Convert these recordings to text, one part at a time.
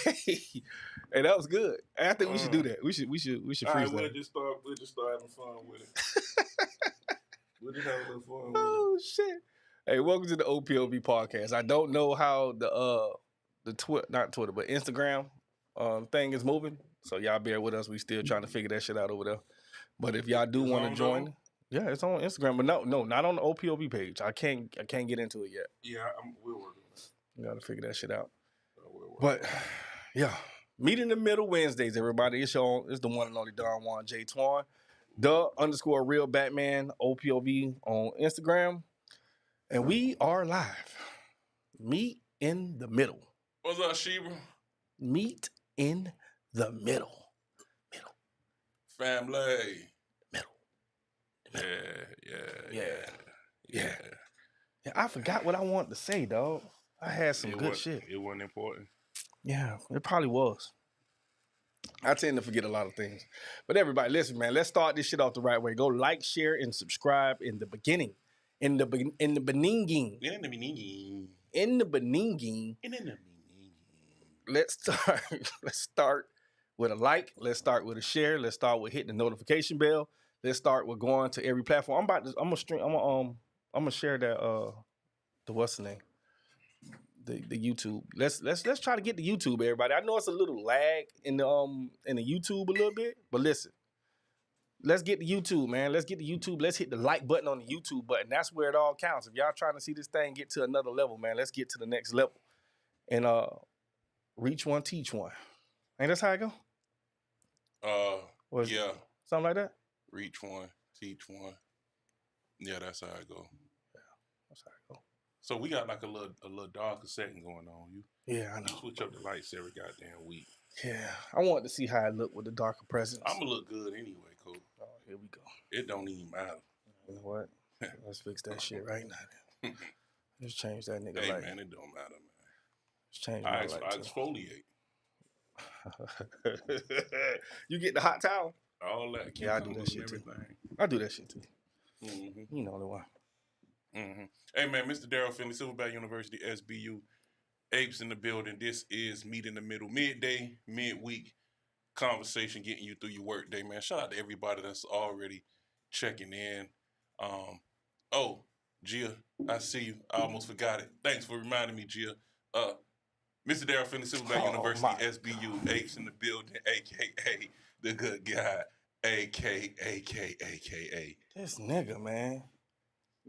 Hey, that was good. I think we should do that. We should All right, freestyle. we'll just start having fun with it. We'll just have a little fun with it. Oh shit! Hey, welcome to the OPOV podcast. I don't know how the not Twitter, but Instagram thing is moving. So y'all bear with us. We still trying to figure that shit out over there. But if y'all do want to join, yeah, it's on Instagram. But no, not on the OPOV page. I can't get into it yet. Yeah, we'll work on that. We gotta figure that shit out. But yeah, meet in the middle Wednesdays, everybody. It's the one and only Don Juan J Twan, _real Batman OPOV on Instagram, and we are live. Meet in the middle. What's up, Sheba? Meet in the middle. Family. Middle. Yeah. I forgot what I wanted to say, dog. I had some good shit. It wasn't important. Yeah, it probably was. I tend to forget a lot of things. But everybody, listen, man, let's start this shit off the right way. Go like, share, and subscribe in the beginning. In the beninging. Let's start with a like. Let's start with a share. Let's start with hitting the notification bell. Let's start with going to every platform. I'm gonna share that the what's the name? The YouTube. Let's try to get the YouTube, everybody. I know it's a little lag in the YouTube a little bit, but listen. Let's get the YouTube, man. Let's get the YouTube. Let's hit the like button on the YouTube button. That's where it all counts. If y'all trying to see this thing get to another level, man, let's get to the next level. And reach one, teach one. Ain't that's how it go? Yeah. Something like that? Reach one, teach one. Yeah, that's how it go. Yeah, that's how it go. So we got like a little darker setting going on. Yeah, I know. You switch up the lights every goddamn week. Yeah, I wanted to see how it looked with the darker presence. I'm gonna look good anyway, Cole. Oh, here we go. It don't even matter. You know what? Let's fix that shit right now. Then. Let's change that nigga hey, light. man, it don't matter, man. Let's change my light. I exfoliate. You get the hot towel? All that. Yeah, I do that shit too. I do that shit too. Mm-hmm. You know the one. Mm-hmm. Hey, man, Mr. Darrell Finley, Silverback University, SBU. Apes in the building. This is Meet in the Middle, midday, midweek conversation, getting you through your work day, man. Shout out to everybody that's already checking in. Oh, Gia, I see you. I almost forgot it. Thanks for reminding me, Gia. Mr. Darrell Finley, Silverback University, SBU, Apes in the building, a.k.a. the good guy, a.k.a. This nigga, man.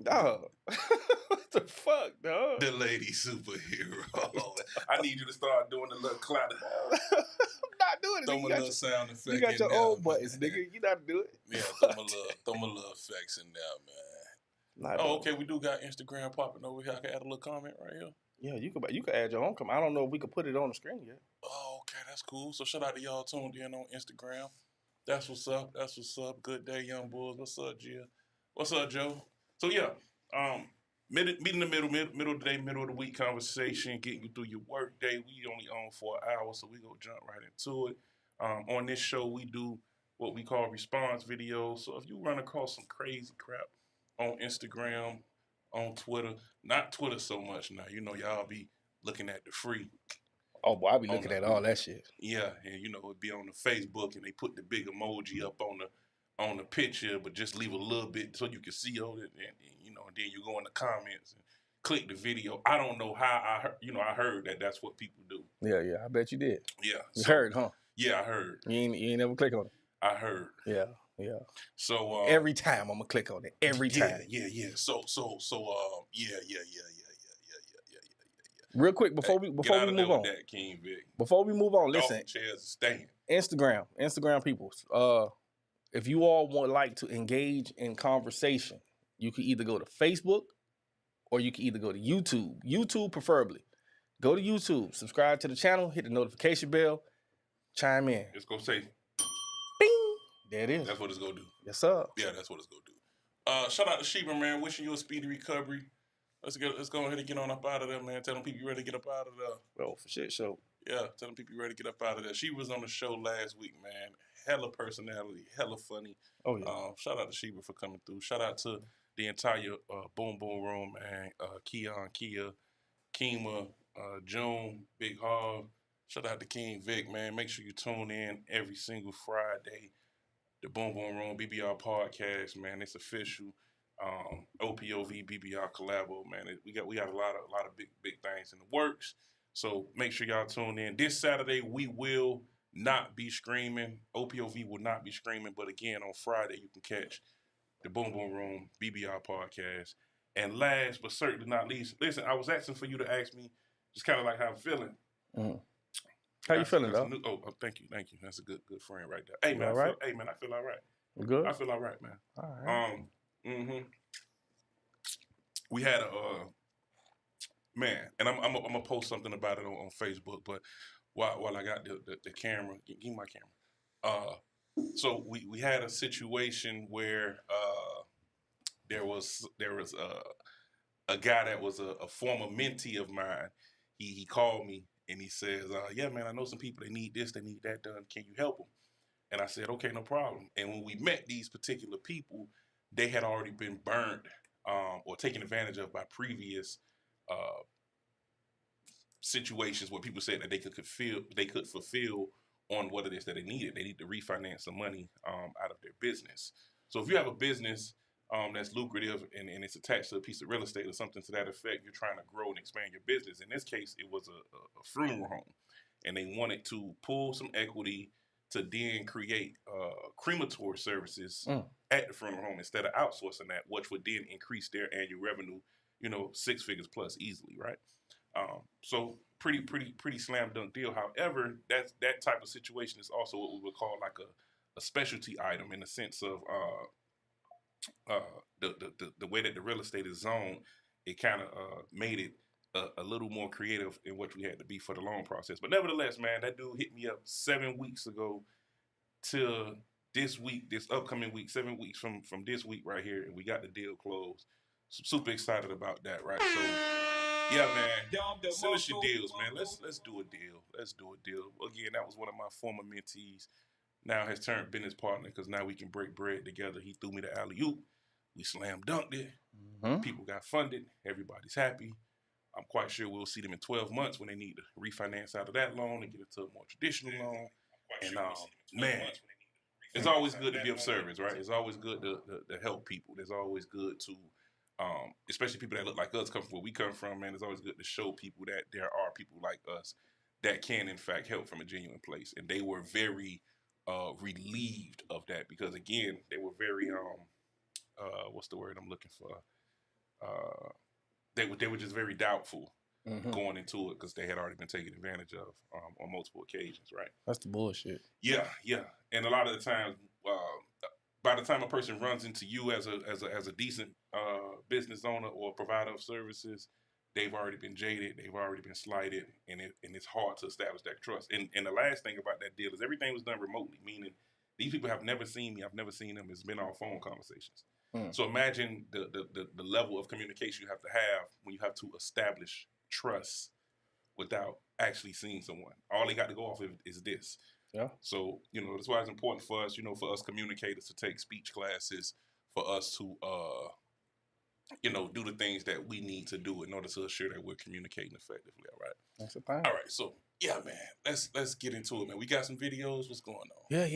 Dog. What the fuck, dog? The lady superhero. I need you to start doing the little clap. I'm not doing it. Throw my little sound effect. You got your own buttons, nigga. You not do it. Yeah, throw my little effects in there, man. Okay, we do got Instagram popping over here. I can add a little comment right here. Yeah, you can add your own comment. I don't know if we could put it on the screen yet. Oh, okay, that's cool. So shout out to y'all tuned in on Instagram. That's what's up. That's what's up. Good day, young bulls. What's up, Gia? What's up, Joe? So yeah, meet in the middle of the day, middle of the week conversation, getting you through your work day. We only on for an hour, so we go jump right into it. On this show, we do what we call response videos. So if you run across some crazy crap on Instagram, on Twitter, not Twitter so much now. You know, y'all be looking at the free. Oh, boy, I be looking at all that shit. Yeah, and you know, it'd be on the Facebook, and they put the big emoji up on the picture, but just leave a little bit so you can see all it, and you know, and then you go in the comments and click the video. I don't know how I heard that that's what people do. Yeah, I bet you did. Yeah, you heard, huh? Yeah, I heard. You ain't never click on it. I heard. Yeah. So every time I'm gonna click on it. Every time. Yeah. So yeah. Real quick before we move on. That King Vic. Before we move on, listen. Chairs staying. Instagram people. If you all would like to engage in conversation, you can either go to Facebook or you can either go to YouTube. YouTube preferably. Go to YouTube, subscribe to the channel, hit the notification bell, chime in. It's gonna say bing. There it is. That's what it's gonna do. Yes, sir. Yeah, that's what it's gonna do. Shout out to Sheba, man. Wishing you a speedy recovery. Let's go ahead and get on up out of there, man. Tell them people you ready to get up out of there. Oh, for shit show. Yeah, tell them people you ready to get up out of there. She was on the show last week, man. Hella personality, hella funny. Oh, yeah. Shout out to Sheba for coming through. Shout out to the entire Boom Boom Room, man. Kia, Kima, June, Big Hog. Shout out to King Vic, man. Make sure you tune in every single Friday. The Boom Boom Room BBR podcast, man. It's official. OPOV BBR collabo, man. We got a lot of big things in the works. So make sure y'all tune in. This Saturday we will not be screaming. OPOV will not be screaming, but again on Friday you can catch the Boom Boom Room BBR podcast. And last but certainly not least, listen, I was asking for you to ask me just kind of like how I'm feeling. Mm-hmm. How you feeling, though? Thank you. That's a good friend right there. Hey man, right? I feel all right. You good? I feel all right, man. All right. We had a man, and I'm gonna post something about it on Facebook. But while I got the camera, give me my camera. So we had a situation where there was a guy that was a former mentee of mine. He called me and he says, yeah, man, I know some people, they need this, they need that done. Can you help them? And I said, okay, no problem. And when we met these particular people, they had already been burned or taken advantage of by previous situations where people said that they could fulfill on what it is that they needed. They need to refinance some money out of their business. So if you have a business that's lucrative and it's attached to a piece of real estate or something to that effect, you're trying to grow and expand your business. In this case, it was a funeral home, and they wanted to pull some equity to then create crematory services at the funeral home instead of outsourcing that, which would then increase their annual revenue, 6 figures plus easily, right? So pretty slam dunk deal. However, that type of situation is also what we would call like a specialty item in the sense of the way that the real estate is zoned. It kind of made it a little more creative in what we had to be for the loan process. But nevertheless, man, that dude hit me up 7 weeks ago till this upcoming week, 7 weeks from this week right here, and we got the deal closed. So super excited about that, right? So yeah, man, send us your deals, man. Let's do a deal. Let's do a deal. Again, that was one of my former mentees. Now has turned business partner because now we can break bread together. He threw me the alley-oop. We slam dunked it. Mm-hmm. People got funded. Everybody's happy. I'm quite sure we'll see them in 12 months when they need to refinance out of that loan and get into a more traditional loan. And man, it's always good to be of service, right? It's always good to help people. It's always good to, especially people that look like us, come from where we come from, man. It's always good to show people that there are people like us that can, in fact, help from a genuine place. And they were very relieved of that because, again, they were very, what's the word I'm looking for? They were just very doubtful going into it because they had already been taken advantage of on multiple occasions, right? That's the bullshit. Yeah. And a lot of the times, by the time a person runs into you as a decent business owner or provider of services, they've already been jaded, they've already been slighted, and it's hard to establish that trust. And the last thing about that deal is everything was done remotely, meaning these people have never seen me, I've never seen them. It's been all phone conversations. So imagine the level of communication you have to have when you have to establish trust without actually seeing someone. All they got to go off of is this. Yeah. So, that's why it's important for us, for us communicators to take speech classes, for us to, do the things that we need to do in order to assure that we're communicating effectively. All right. That's the thing. All right. So, yeah, man, let's get into it, man. We got some videos. What's going on? Yeah.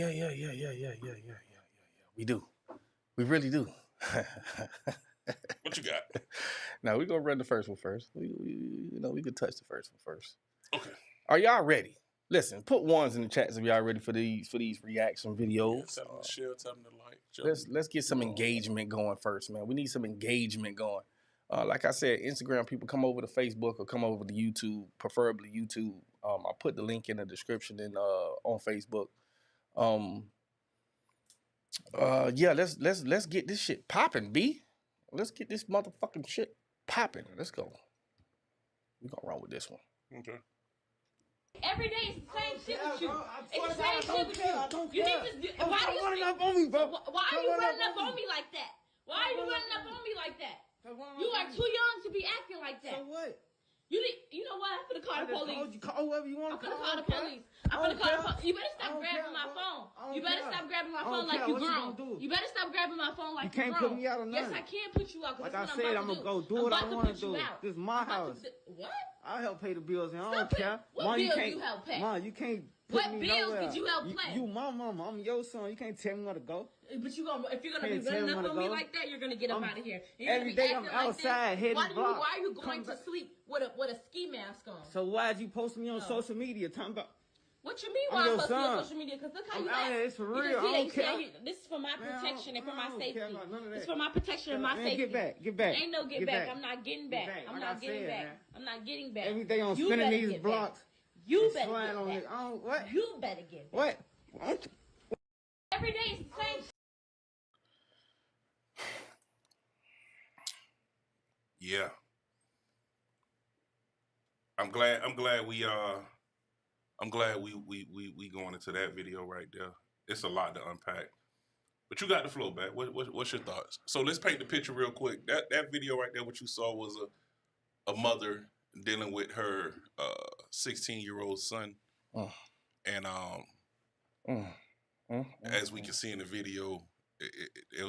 We do. We really do. What you got? Now we're gonna run the first one first. We could touch the first one first. Okay. Are y'all ready? Listen, put ones in the chats if y'all ready for these reaction videos. Tell them to share, tell them to like. Let's get some engagement going first, man. We need some engagement going. Like I said, Instagram people, come over to Facebook or come over to YouTube, preferably YouTube. I'll put the link in the description and on Facebook. Let's get this shit popping, B. Let's get this motherfucking shit popping. Let's go. We're gonna run with this one. Okay. Every day it's the same shit with you. It's the same shit with you. You need to. Why are you running up on me, bro? Why are you running up on me like that? Why are you running up on me like that? You are too young to be acting like that. So what? You know what? I'm finna call the police. Call whoever you want I'm to finna call. call the police. I'm finna call the police. You better stop grabbing my phone. You better stop grabbing my phone like you grown. You better stop grabbing my phone like you grown. You can't put me out of nothing. Yes, I can put you out. Like I said, I'm gonna go do what I want to do. This is my house. What? I help pay the bills, and I don't care. What bills you help pay? Mom, you can't put me nowhere. What bills did you help pay? You my mama. I'm your son. You can't tell me where to go. But if you're gonna be running up on me like that, you're gonna get up out of here. Every day I'm outside hitting the block. Why are you going to sleep with a ski mask on? So why'd you post me on social media? Talking about. What you mean why I'm posting on social media? Because look how you act. It's for real. I don't care. This is for my protection and for my safety. It's for my protection and my safety. Get back. Ain't no get back. I'm not getting back. I'm not getting back. I'm not getting back. Every day I'm spinning these blocks. You better get back. What? You better get back. What? Every day it's the same. Yeah. I'm glad we going into that video right there. It's a lot to unpack. But you got the flow back. What's your thoughts? So let's paint the picture real quick. That video right there, what you saw was a mother dealing with her 16-year-old son. And as we can see in the video,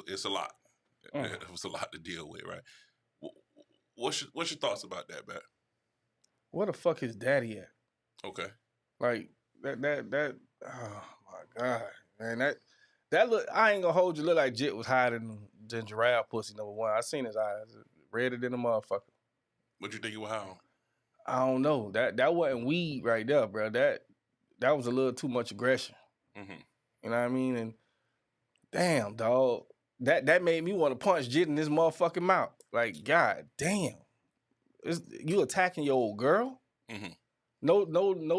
it's a lot. It was a lot to deal with, right? What's your thoughts about that, Bat? Where the fuck is daddy at? Okay. Like that. Oh my god, man. That look. I ain't gonna hold you. Look like Jit was hiding than giraffe pussy. Number one, I seen his eyes, redder than a motherfucker. What you think you were how? I don't know. That wasn't weed right there, bro. That was a little too much aggression. Mm-hmm. You know what I mean? And damn, dog. That made me want to punch Jit in this motherfucking mouth. Like, god damn. You attacking your old girl? Mm-hmm. No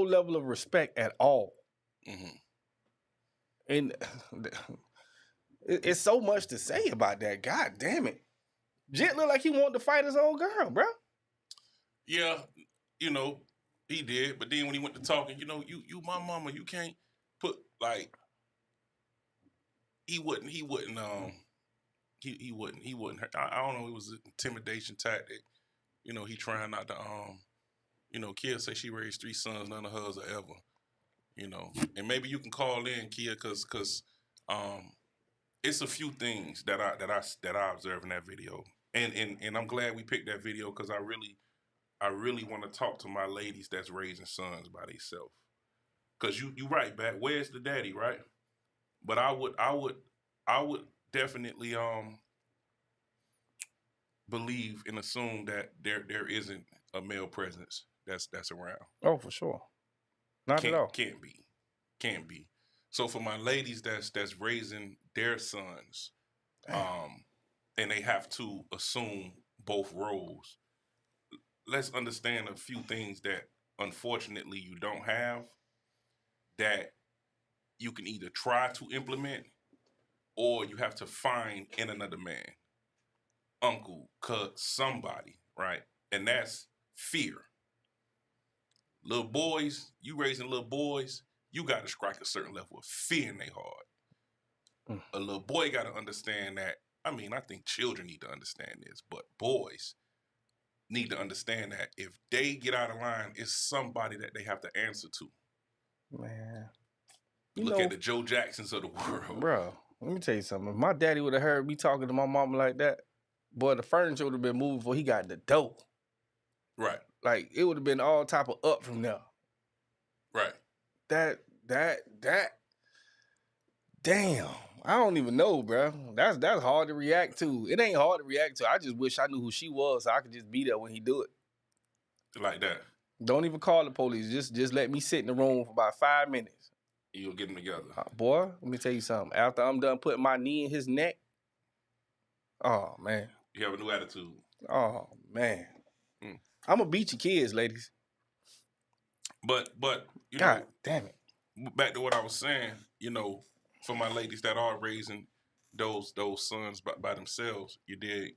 level of respect at all. Mm-hmm. And it's so much to say about that. God damn it. Jit looked like he wanted to fight his old girl, bro. Yeah, he did. But then when he went to talking, you my mama, you can't put like he wouldn't hurt. I don't know, it was an intimidation tactic. He trying not to Kia say she raised 3 sons, none of hers are ever. And maybe you can call in, Kia, cause it's a few things that I observed in that video. And I'm glad we picked that video because I really want to talk to my ladies that's raising sons by themselves. Cause you right, Bat. Where's the daddy, right? But I would definitely believe and assume that there isn't a male presence that's around. Oh, for sure. Not at all. Can't be. So for my ladies that's raising their sons, and they have to assume both roles, let's understand a few things that unfortunately you don't have that you can either try to implement or you have to find in another man, uncle, somebody, right? And that's fear. Little boys, you raising little boys, you got to strike a certain level of fear in their heart. A little boy got to understand that. I think children need to understand this, but boys need to understand that if they get out of line, it's somebody that they have to answer to. Man. Look at the Joe Jacksons of the world. Bro, let me tell you something. If my daddy would have heard me talking to my mama like that, boy, the furniture would have been moved before he got in the door. Right. Like, it would have been all type of up from there. Right. That, damn. I don't even know, bro. That's hard to react to. It ain't hard to react to. I just wish I knew who she was so I could just be there when he do it. Like that. Don't even call the police. Just let me sit in the room for about 5 minutes. You'll get them together. Boy, let me tell you something. After I'm done putting my knee in his neck, oh, man. You have a new attitude. Oh, man. I'm going to beat your kids, ladies. But God damn it. Back to what I was saying, for my ladies that are raising those sons by themselves, you dig?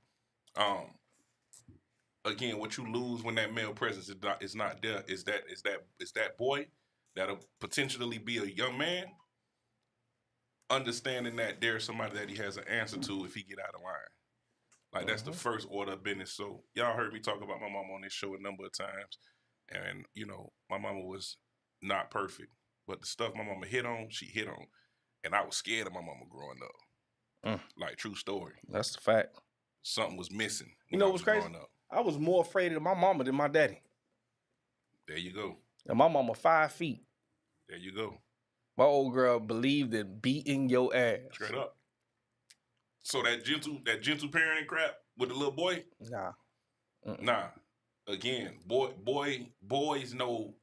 Again, what you lose when that male presence is not there is that boy that'll potentially be a young man, understanding that there's somebody that he has an answer to if he get out of line. Like that's the first order of business. So y'all heard me talk about my mama on this show a number of times, and you know my mama was not perfect, but the stuff my mama hit on, she hit on, and I was scared of my mama growing up. Like true story. That's the fact. Something was missing. You When know I what's was crazy? growing up. I was more afraid of my mama than my daddy. There you go. And my mama 5 feet. There you go. My old girl believed in beating your ass. Straight up. So that gentle parenting crap with the little boy? Nah. Nah. Again, boys know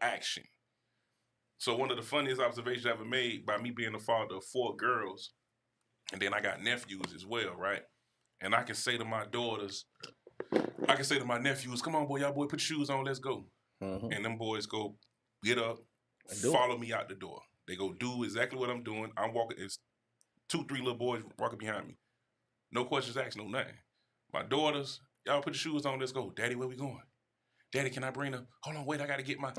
action. So one of the funniest observations I ever made by me being the father of 4 girls, and then I got nephews as well, right? And I can say to my nephews, come on, boy, y'all boy, put your shoes on, let's go. And them boys go, get up, follow me out the door. They go do exactly what I'm doing. I'm walking, it's 2, 3 little boys walking behind me. No questions asked, no nothing. My daughters, y'all put your shoes on, let's go. Daddy, where we going? Daddy, can I bring them? Hold on, wait, I gotta get my.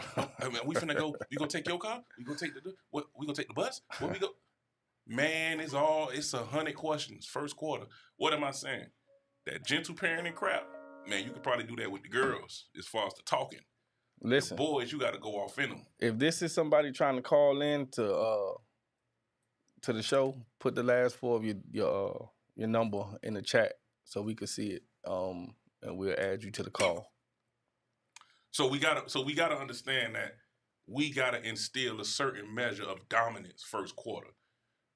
We finna go. We gonna take your car? We gonna take we gonna take the bus? Where we go? Man, it's 100 questions. First quarter. What am I saying? That gentle parenting crap, man, you could probably do that with the girls as far as the talking. Listen, the boys, you got to go off in them. If this is somebody trying to call in to the show, put the last 4 of your number in the chat so we can see it, and we'll add you to the call. So we gotta understand that we gotta instill a certain measure of dominance first quarter,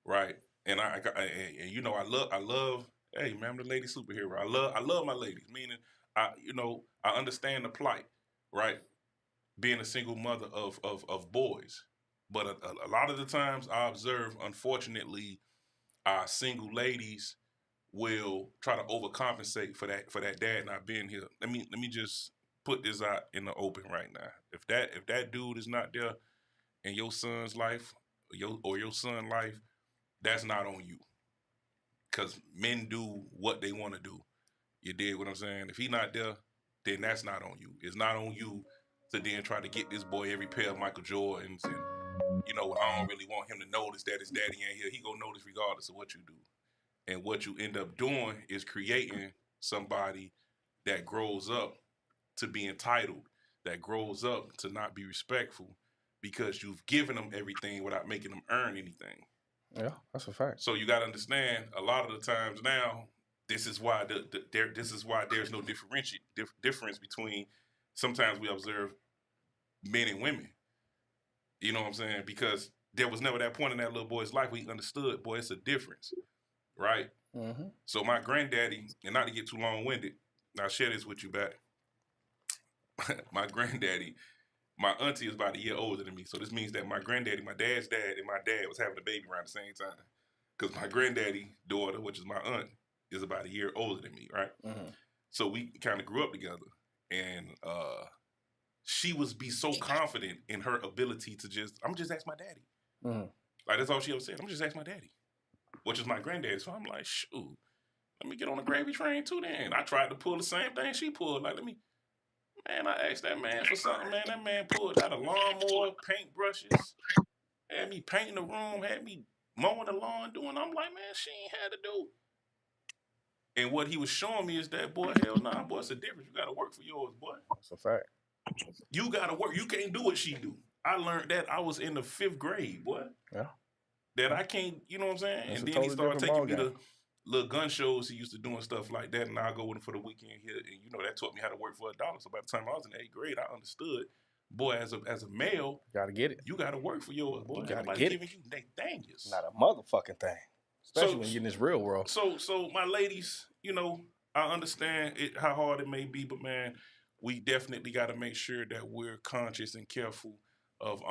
right? And I you know I love. Hey man, I'm the lady superhero. I love my ladies. Meaning I understand the plight, right? Being a single mother of boys, but a lot of the times I observe, unfortunately, our single ladies will try to overcompensate for that dad not being here. Let me just put this out in the open right now. If that dude is not there in your son's life or your son's life, that's not on you. Because men do what they want to do. You dig what I'm saying? If he not there, then that's not on you. It's not on you to then try to get this boy every pair of Michael Jordans and, I don't really want him to notice that his daddy ain't here. He gonna notice regardless of what you do. And what you end up doing is creating somebody that grows up to be entitled, that grows up to not be respectful because you've given them everything without making them earn anything. Yeah, that's a fact. So you got to understand, a lot of the times now, this is why there's no difference between. Sometimes we observe men and women. You know what I'm saying? Because there was never that point in that little boy's life where he understood, boy, it's a difference, right? Mm-hmm. So my granddaddy, and not to get too long-winded, I'll share this with you back. My granddaddy, my auntie is about a year older than me. So this means that my granddaddy, my dad's dad, and my dad was having a baby around the same time. Because my granddaddy daughter, which is my aunt, is about a year older than me, right? Mm-hmm. So we kind of grew up together. And she would be so confident in her ability to I'm just ask my daddy. Mm-hmm. Like, that's all she ever said. I'm just ask my daddy, which is my granddaddy. So I'm like, shoot, let me get on the gravy train too then. I tried to pull the same thing she pulled. Like, man, I asked that man for something, man. That man pulled out a lawnmower, paint brushes, had me painting the room, had me mowing the lawn, I'm like, man, she ain't had to do. And what he was showing me is that, boy, hell nah, boy, it's a difference. You got to work for yours, boy. That's a fact. You got to work. You can't do what she do. I learned that I was in the 5th grade, boy. Yeah. That I can't, you know what I'm saying? That's and then he started taking me to little gun shows he used to do and stuff like that, and I go with him for the weekend here, and that taught me how to work for $1. So by the time I was in 8th grade, I understood, boy, as a male, you gotta get it. You gotta work for yours, boy. You gotta get giving you Nathaniels. Not a motherfucking thing. Especially when you're in this real world. So my ladies, I understand how hard it may be, but man, we definitely got to make sure that we're conscious and careful of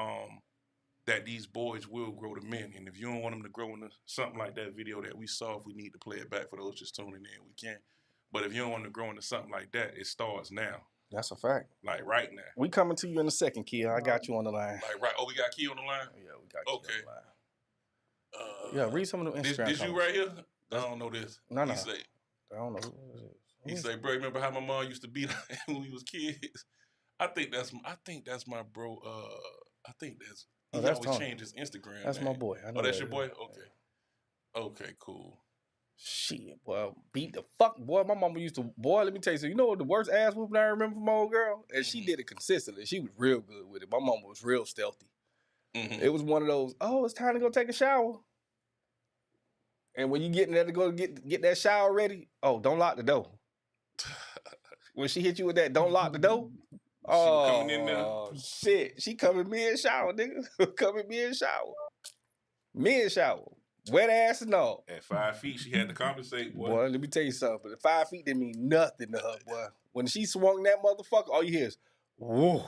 that these boys will grow to men. And if you don't want them to grow into something like that video that we saw, if we need to play it back for those just tuning in, we can. But if you don't want them to grow into something like that, it starts now. That's a fact. Like right now. We coming to you in a second, Kia. I got you on the line. Like right. Oh, we got Kia on the line? Yeah, we got Kia on the line. Yeah, read some of the Instagram This you right here? I don't know this. No. He say, I don't know. He say, bro, remember how my mom used to beat when we was kids? I think that's my bro. I think that's he always changed his Instagram. That's name. my boy. I know that's your boy? Okay. Okay, cool. Shit, boy, beat the fuck, boy. My mama used to, boy, let me tell you something. You know what the worst ass whooping I remember from my old girl? And she did it consistently. She was real good with it. My mama was real stealthy. It was one of those, oh, it's time to go take a shower. And when you get in there to go get that shower ready, oh, don't lock the door. When she hit you with that, don't lock the door. She was coming in there. Oh, shit. She coming mid-shower, nigga. Coming mid-shower. Mid-shower. Wet ass and all. At 5 feet, she had to compensate, boy. Boy, let me tell you something. But 5 feet didn't mean nothing to her, boy. When she swung that motherfucker, all you hear is, whoa.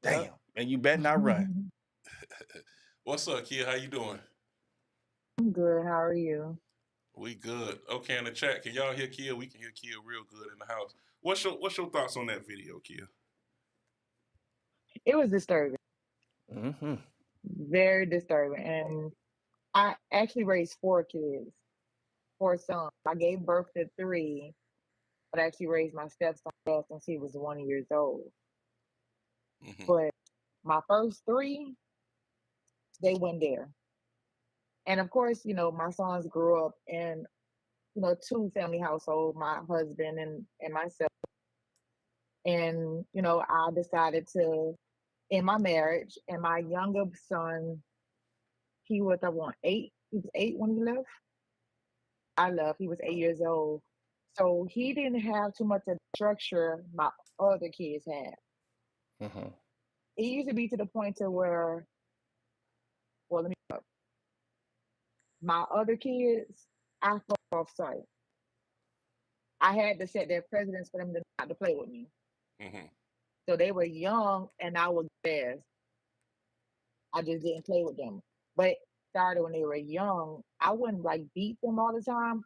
Damn. And you better not run. What's up, kid? How you doing? I'm good. How are you? We good. Okay, in the chat, can y'all hear Kia? We can hear Kia real good in the house. What's your thoughts on that video, Kia? It was disturbing. Mm-hmm. Very disturbing. And I actually raised 4 kids, 4 sons. I gave birth to 3, but I actually raised my stepson since he was 1 year old. Mm-hmm. But my first 3, they went there. And of course, you know, my sons grew up in, you know, 2-family household, my husband and myself. And, you know, I decided to, in my marriage, and my younger son, he was, 8. He was 8 when he left. I left. He was 8 years old. So he didn't have too much of the structure my other kids had. Mm-hmm. It used to be to the point to where, well, let me go. My other kids, I fell off sight. I had to set their precedence for them not to play with me. Mm-hmm. So they were young and I was fast. I just didn't play with them. But started when they were young. I wouldn't like beat them all the time,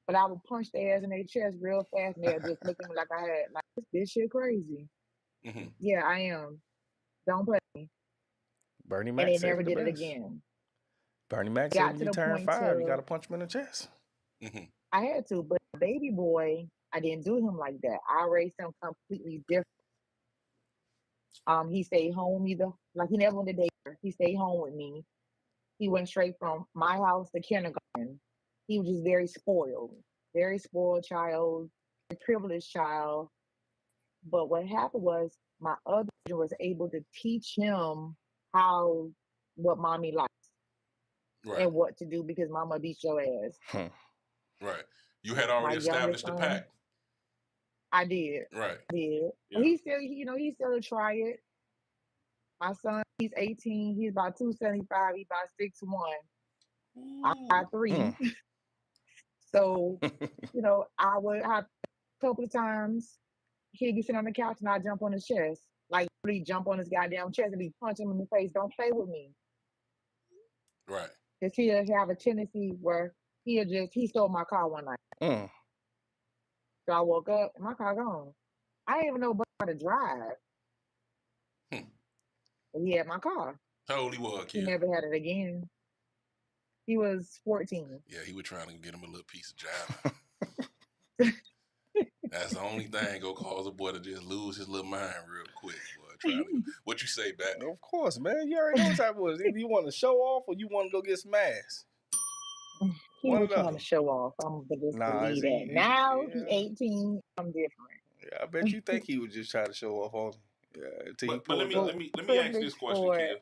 but I would punch their ass in their chest real fast and they'd just look at me like I had, like, this shit crazy. Mm-hmm. Yeah, I am. Don't play me. Bernie Mac And they said never the did it best. again. Bernie Mac Got said to when you the turn point 5, you to, got to punch him in the chest. Mm-hmm. I had to, but baby boy, I didn't do him like that. I raised him completely different. He stayed home like he never went to daycare. He stayed home with me. He went straight from my house to kindergarten. He was just very spoiled child, a privileged child. But what happened was my other was able to teach him what mommy likes Right. and what to do because mama beat your ass. Right. You had already established the pact. I did. Right. I did. Yeah. He still try it. My son, he's 18. He's about 275. He's about 6'1". I'm 5'3". So, you know, I would have a couple of times he'd be sitting on the couch and I'd jump on his chest. Like, really jump on his goddamn chest and be punching him in the face. Don't play with me. Right. Because he'll have a tendency where he stole my car one night. So I woke up and my car gone. I didn't even know how to drive. But he had my car. How old he was, kid? He never had it again. He was 14. Yeah, he was trying to get him a little piece of jive. That's the only thing gonna cause a boy to just lose his little mind real quick. Boy, what you say, back? Of course, man. You already know what type of it. Either you want to show off or you want to go get smashed. He was trying to show off. I'm just believe that. Now he's 18. I'm different. Yeah, I bet you think he was just trying to show off on him. Yeah, until he pulled let me ask this question, kid.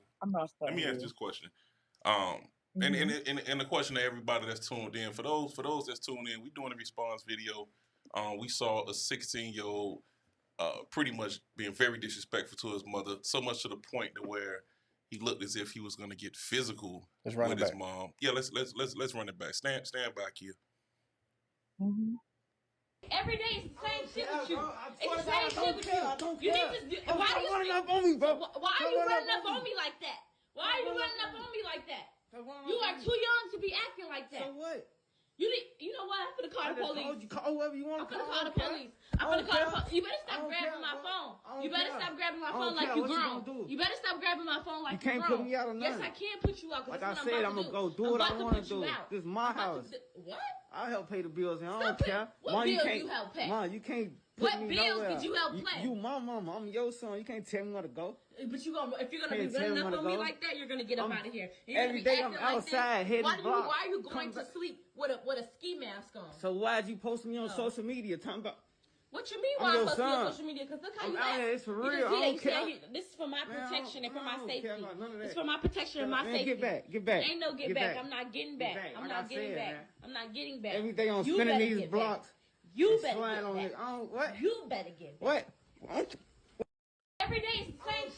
Let me ask this question. And the question to everybody that's tuned in, for those that's tuned in, we doing a response video. We saw a 16-year-old pretty much being very disrespectful to his mother, so much to the point to where he looked as if he was going to get physical with his mom. Yeah, let's run it back. Stand back here. Mm-hmm. Every day it's the same shit with you. It's the same shit with you. You need to. Why are you running up on me like that? Why are you running up on me like that? You are too young to be acting like that. So what? You know what? I'm finna call the police. Call whoever you want to call. I'm finna call the police. You better stop grabbing my phone. You better stop grabbing my phone like you grown. You better stop grabbing my phone like you grown. You can't put me out of nothing. Yes, I can put you out. Like I said, I'm gonna go do what I want to do. This is my house. What? I'll help pay the bills, and I don't care. What bills you help pay? Mom, you can't What bills did you help play? You my mama. I'm your son. You can't tell me where to go. But if you're gonna be running up on me like that, you're gonna get up out of here. Every day I'm outside hitting blocks. Why are you going to sleep with a ski mask on? So why'd you post me on social media talking about? What you mean why I'm posting on social media? Because look how you act. It's for real. I don't care. This is for my protection and for my safety. It's for my protection and my safety. Get back. Ain't no get back. I'm not getting back. I'm not getting back. I'm not getting back. Every day I'm spinning these blocks. You better get back. What? You better get back. What? Every day is the same.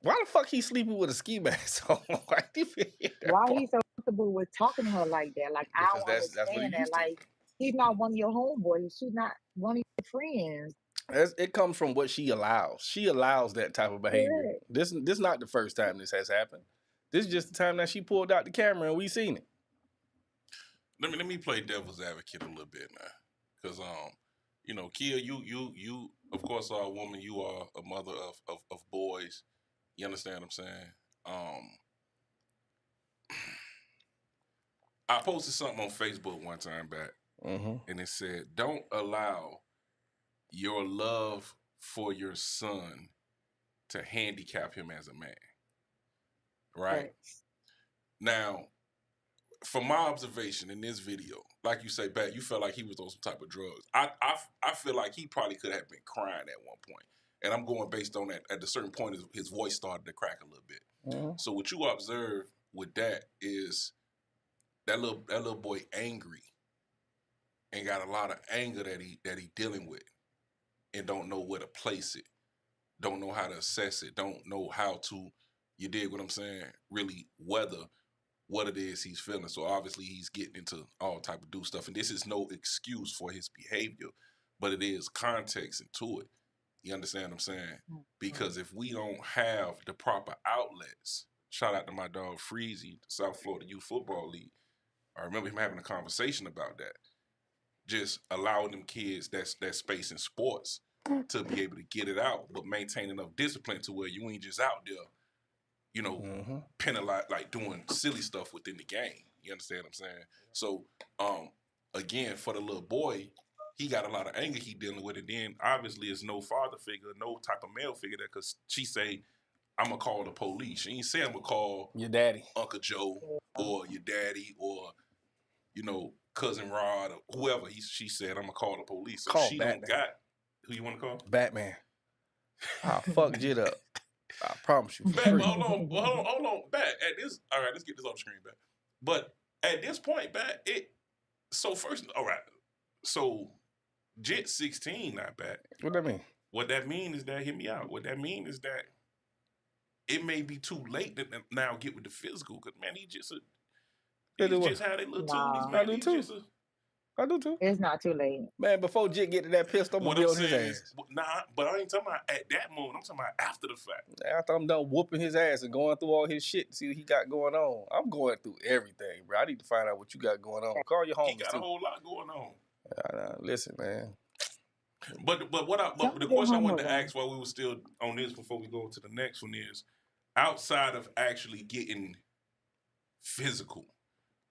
Why the fuck he sleeping with a ski mask on? Why he's so comfortable with talking to her like that? Like, I don't understand that. Like, he's not one of your homeboys. She's not one of your friends. It comes from what she allows. She allows that type of behavior. Yeah. This is not the first time this has happened. This is just the time that she pulled out the camera and we seen it. Let me play devil's advocate a little bit now, because you know, Kia, you of course are a woman. You are a mother of boys. You understand what I'm saying? I posted something on Facebook one time back, and it said, "Don't allow your love for your son to handicap him as a man." Right? Now, from my observation in this video, like you say, Bat, you felt like he was on some type of drugs. I feel like he probably could have been crying at one point. And I'm going based on that. At a certain point, his voice started to crack a little bit. So what you observe with that is that little boy angry and got a lot of anger that he dealing with and don't know where to place it, don't know how to assess it, don't know how to, you dig what I'm saying, really weather what it is he's feeling. So obviously he's getting into all type of stuff. And this is no excuse for his behavior, but it is context into it. You understand what I'm saying? Because if we don't have the proper outlets, shout out to my dog Freezy, the South Florida Youth Football League. I remember him having a conversation about that. Just allowing them kids that space in sports to be able to get it out, but maintain enough discipline to where you ain't just out there, you know, penalize, like doing silly stuff within the game. You understand what I'm saying? So, again, for the little boy, he got a lot of anger he dealing with, and then obviously it's no father figure, no type of male figure there, because she say, I'm going to call the police. She ain't say I'm going to call your daddy, Uncle Joe, or your daddy, or, you know, Cousin Rod, or whoever. She said, I'm going to call the police. So she don't got, who you want to call? Batman. I'll fuck Jit up. I promise you. Hold on. Bat, at this, all right, let's get this off the screen, Bat. But at this point, Bat, so Jit 16, not Bat. What that mean? What that mean is that, hear me out. What that mean is that it may be too late to now get with the physical, because, man, he just had a little tooties, man. I do too. It's not too late. Man, before Jit get to that pistol, I'm going to be on his ass. But I ain't talking about at that moment. I'm talking about after the fact. After I'm done whooping his ass and going through all his shit to see what he got going on. I'm going through everything, bro. I need to find out what you got going on. Call your homies. He got a whole lot going on. Listen, man. But the question I wanted to ask while we were still on this before we go to the next one is, outside of actually getting physical,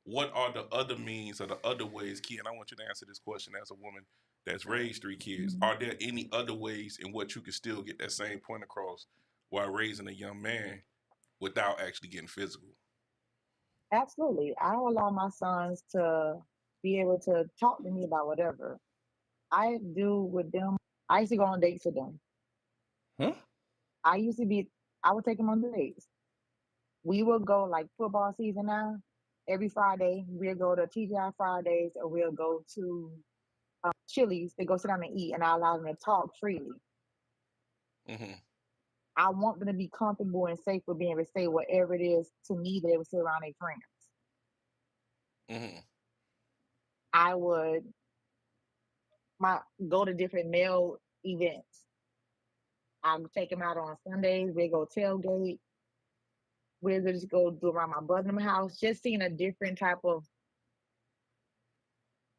what are the other means or the other ways, Ken? I want you to answer this question as a woman that's raised 3 kids. Are there any other ways in which you can still get that same point across while raising a young man without actually getting physical? Absolutely. I don't allow my sons to be able to talk to me about whatever. I do with them. I used to go on dates with them. I would take them on dates. We would go, like football season now, every Friday, we'll go to TGI Fridays, or we'll go to Chili's to go sit down and eat, and I allow them to talk freely. I want them to be comfortable and safe with being able to say whatever it is to me that they would sit around their friends. I would go to different male events. I would take them out on Sundays. We go tailgate. We'll just go do around my brother's house, just seeing a different type of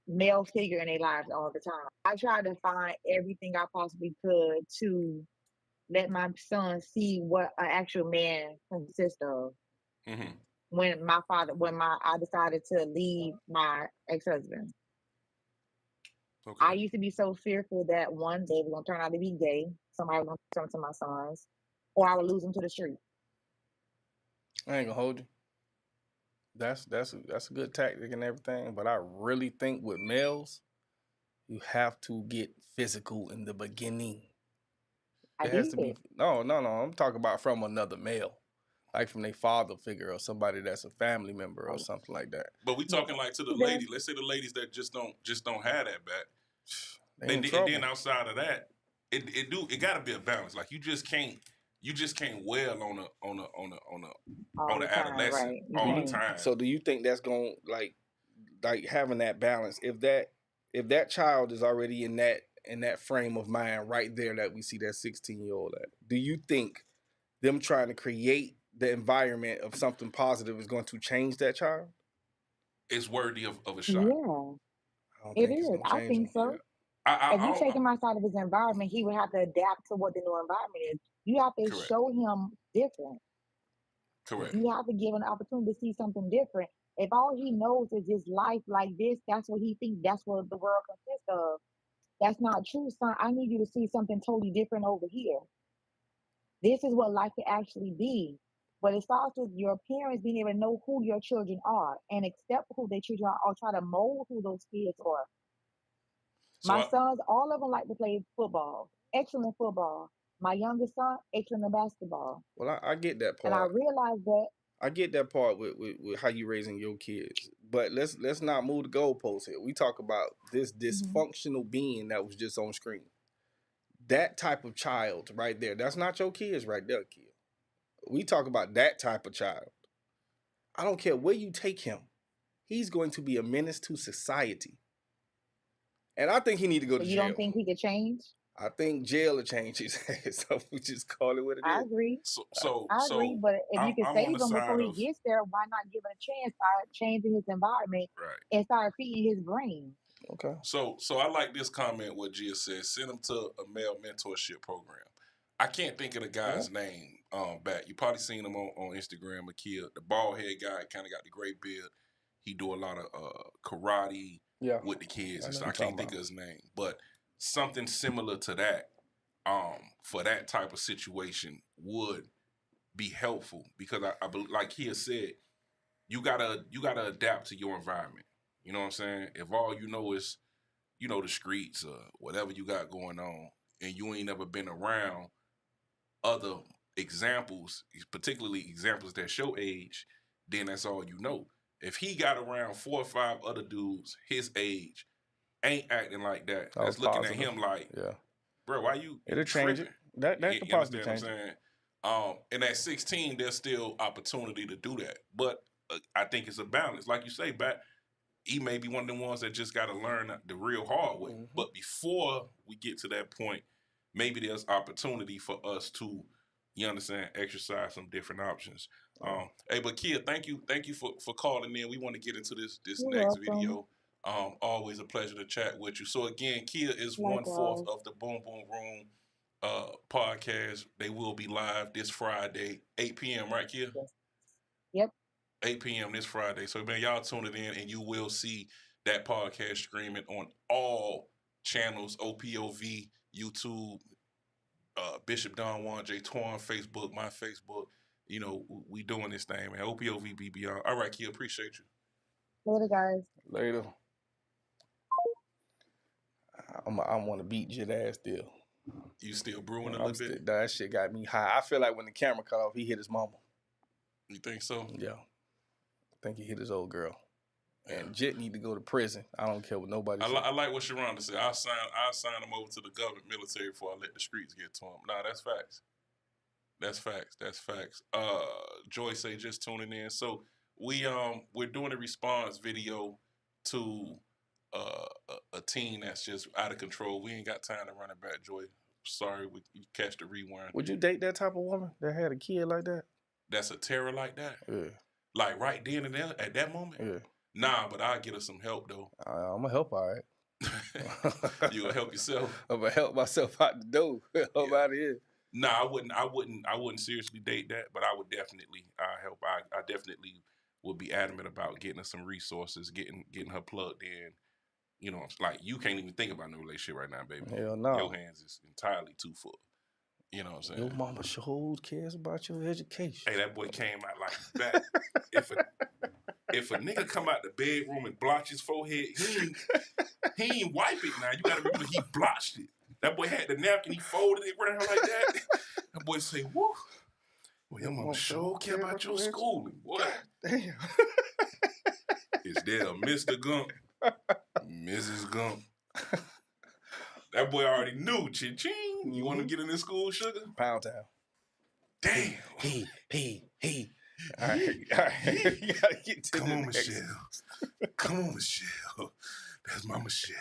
male figure in their lives all the time. I tried to find everything I possibly could to let my son see what an actual man consists of. When I decided to leave my ex-husband. Okay. I used to be so fearful that one, they were gonna turn out to be gay. Somebody was gonna turn to my sons, or I would lose them to the street. I ain't gonna hold you. That's a good tactic and everything, but I really think with males, you have to get physical in the beginning. I It has did to be it. no. I'm talking about from another male, like from their father figure or somebody that's a family member or Oh, something like that. But we talking like to the yeah. ladies. Let's say the ladies that just don't have that back. They in And trouble. then outside of that, it got to be a balance. Like you just can't wail on All a the time, adolescent right? You all the can't. time. So do you think that's going like having that balance? If that child is already in that frame of mind right there that we see that 16-year-old at, do you think them trying to create the environment of something positive is going to change that child? It's worthy of a shot. Yeah, I don't it think it's is. gonna I change think him. so. Yeah. I If you take don't. him outside of his environment, he would have to adapt to what the new environment is. You have to Correct. show him different. Correct. You have to give him an opportunity to see something different. If all he knows is just life like this, that's what he thinks. That's what the world consists of. That's not true, son. I need you to see something totally different over here. This is what life can actually be. But it starts with your parents being able to know who your children are and accept who their children are, or try to mold who those kids are. So My sons, all of them like to play football. Excellent football. My youngest son, excellent in basketball. Well, I get that And I part. realized that. I get that part with how you raising your kids, but let's not move the goalposts here. We talk about this Mhm. dysfunctional being that was just on screen. That type of child right there. That's not your kids right there, kid. We talk about that type of child. I don't care where you take him. He's going to be a menace to society, and I think he need to go So to you don't jail. think he could change? I think jail will change his ass. So we just call it what it I is. agree. so I agree. But if you can I'm on save the him before side he of gets there, why not give it a chance? Start changing his environment right. and start feeding his brain. Okay. So I like this comment. What Gia says. Send him to a male mentorship program. I can't think of the guy's name. Back you probably seen him on Instagram. A kid, the bald head guy, kind of got the gray beard. He do a lot of karate with the kids and stuff. I can't think of his name, but something similar to that. For that type of situation would be helpful because I like he has said, you gotta adapt to your environment. You know what I'm saying? If all you know is the streets or whatever you got going on, and you ain't never been around other examples, particularly examples that show age, then that's all you know. If he got around 4 or 5 other dudes his age, ain't acting like that, That was that's looking positive. at him like, Yeah. bro, why you It'll change tripping? it. That You could understand possibly what I'm change it. saying? And at 16, there's still opportunity to do that. But I think it's a balance. Like you say, he may be one of the ones that just got to learn the real hard way. Mhm. But before we get to that point, maybe there's opportunity for us to, you understand, exercise some different options. Hey, but Kia, thank you for calling in. We want to get into this You're next welcome. video. Always a pleasure to chat with you. So again, Kia is Likewise. 1/4 of the Boom Boom Room podcast. They will be live this Friday, 8 p.m. Right, Kia? Yes. Yep. 8 p.m. this Friday. So, man, y'all tune it in and you will see that podcast streaming on all channels, OPOV, YouTube, Bishop Don Juan J. Twan, Facebook, my Facebook. You know, we doing this thing, man. OPOV be beyond. All right, Kia, appreciate you. Later, guys. Later. I want to beat Jit ass still. You still brewing a little bit? That shit got me high. I feel like when the camera cut off, he hit his mama. You think so? Yeah. I think he hit his old girl. Yeah. And Jit need to go to prison. I don't care what nobody says. I like what Sharonda said. I'll sign him over to the government military before I let the streets get to him. Nah, that's facts. That's facts. Joy say just tuning in. So we're doing a response video to a teen that's just out of control. We ain't got time to run it back, Joy. Sorry, you catch the rewind. Would you date that type of woman that had a kid like that? That's a terror like that? Yeah. Like right then and there at that moment? Yeah. Nah, but I'll get her some help though. I'm gonna help, all right. You gonna help yourself? I'm gonna help myself out the door. Help out of here. Nah, I wouldn't seriously date that, but I would definitely help. I definitely would be adamant about getting her some resources, getting her plugged in, You know, like you can't even think about no relationship right now, baby. Hell no. Your hands is entirely too full. You know what I'm saying? Your mama sure cares about your education. Hey, that boy came out like that. If a nigga come out the bedroom and blotch his forehead, he ain't wipe it now. You gotta remember he blotched it. That boy had the napkin, he folded it around like that. That boy say, woo. Well, your mama sure care about your schooling, boy. Damn. Is there a Mr. Gump? Mrs. Gump? That boy already knew. Ching. You want to get in this school, sugar? Pound town. Damn. He. All right. You gotta get to Come on, Michelle. Come on, Michelle. That's my Michelle.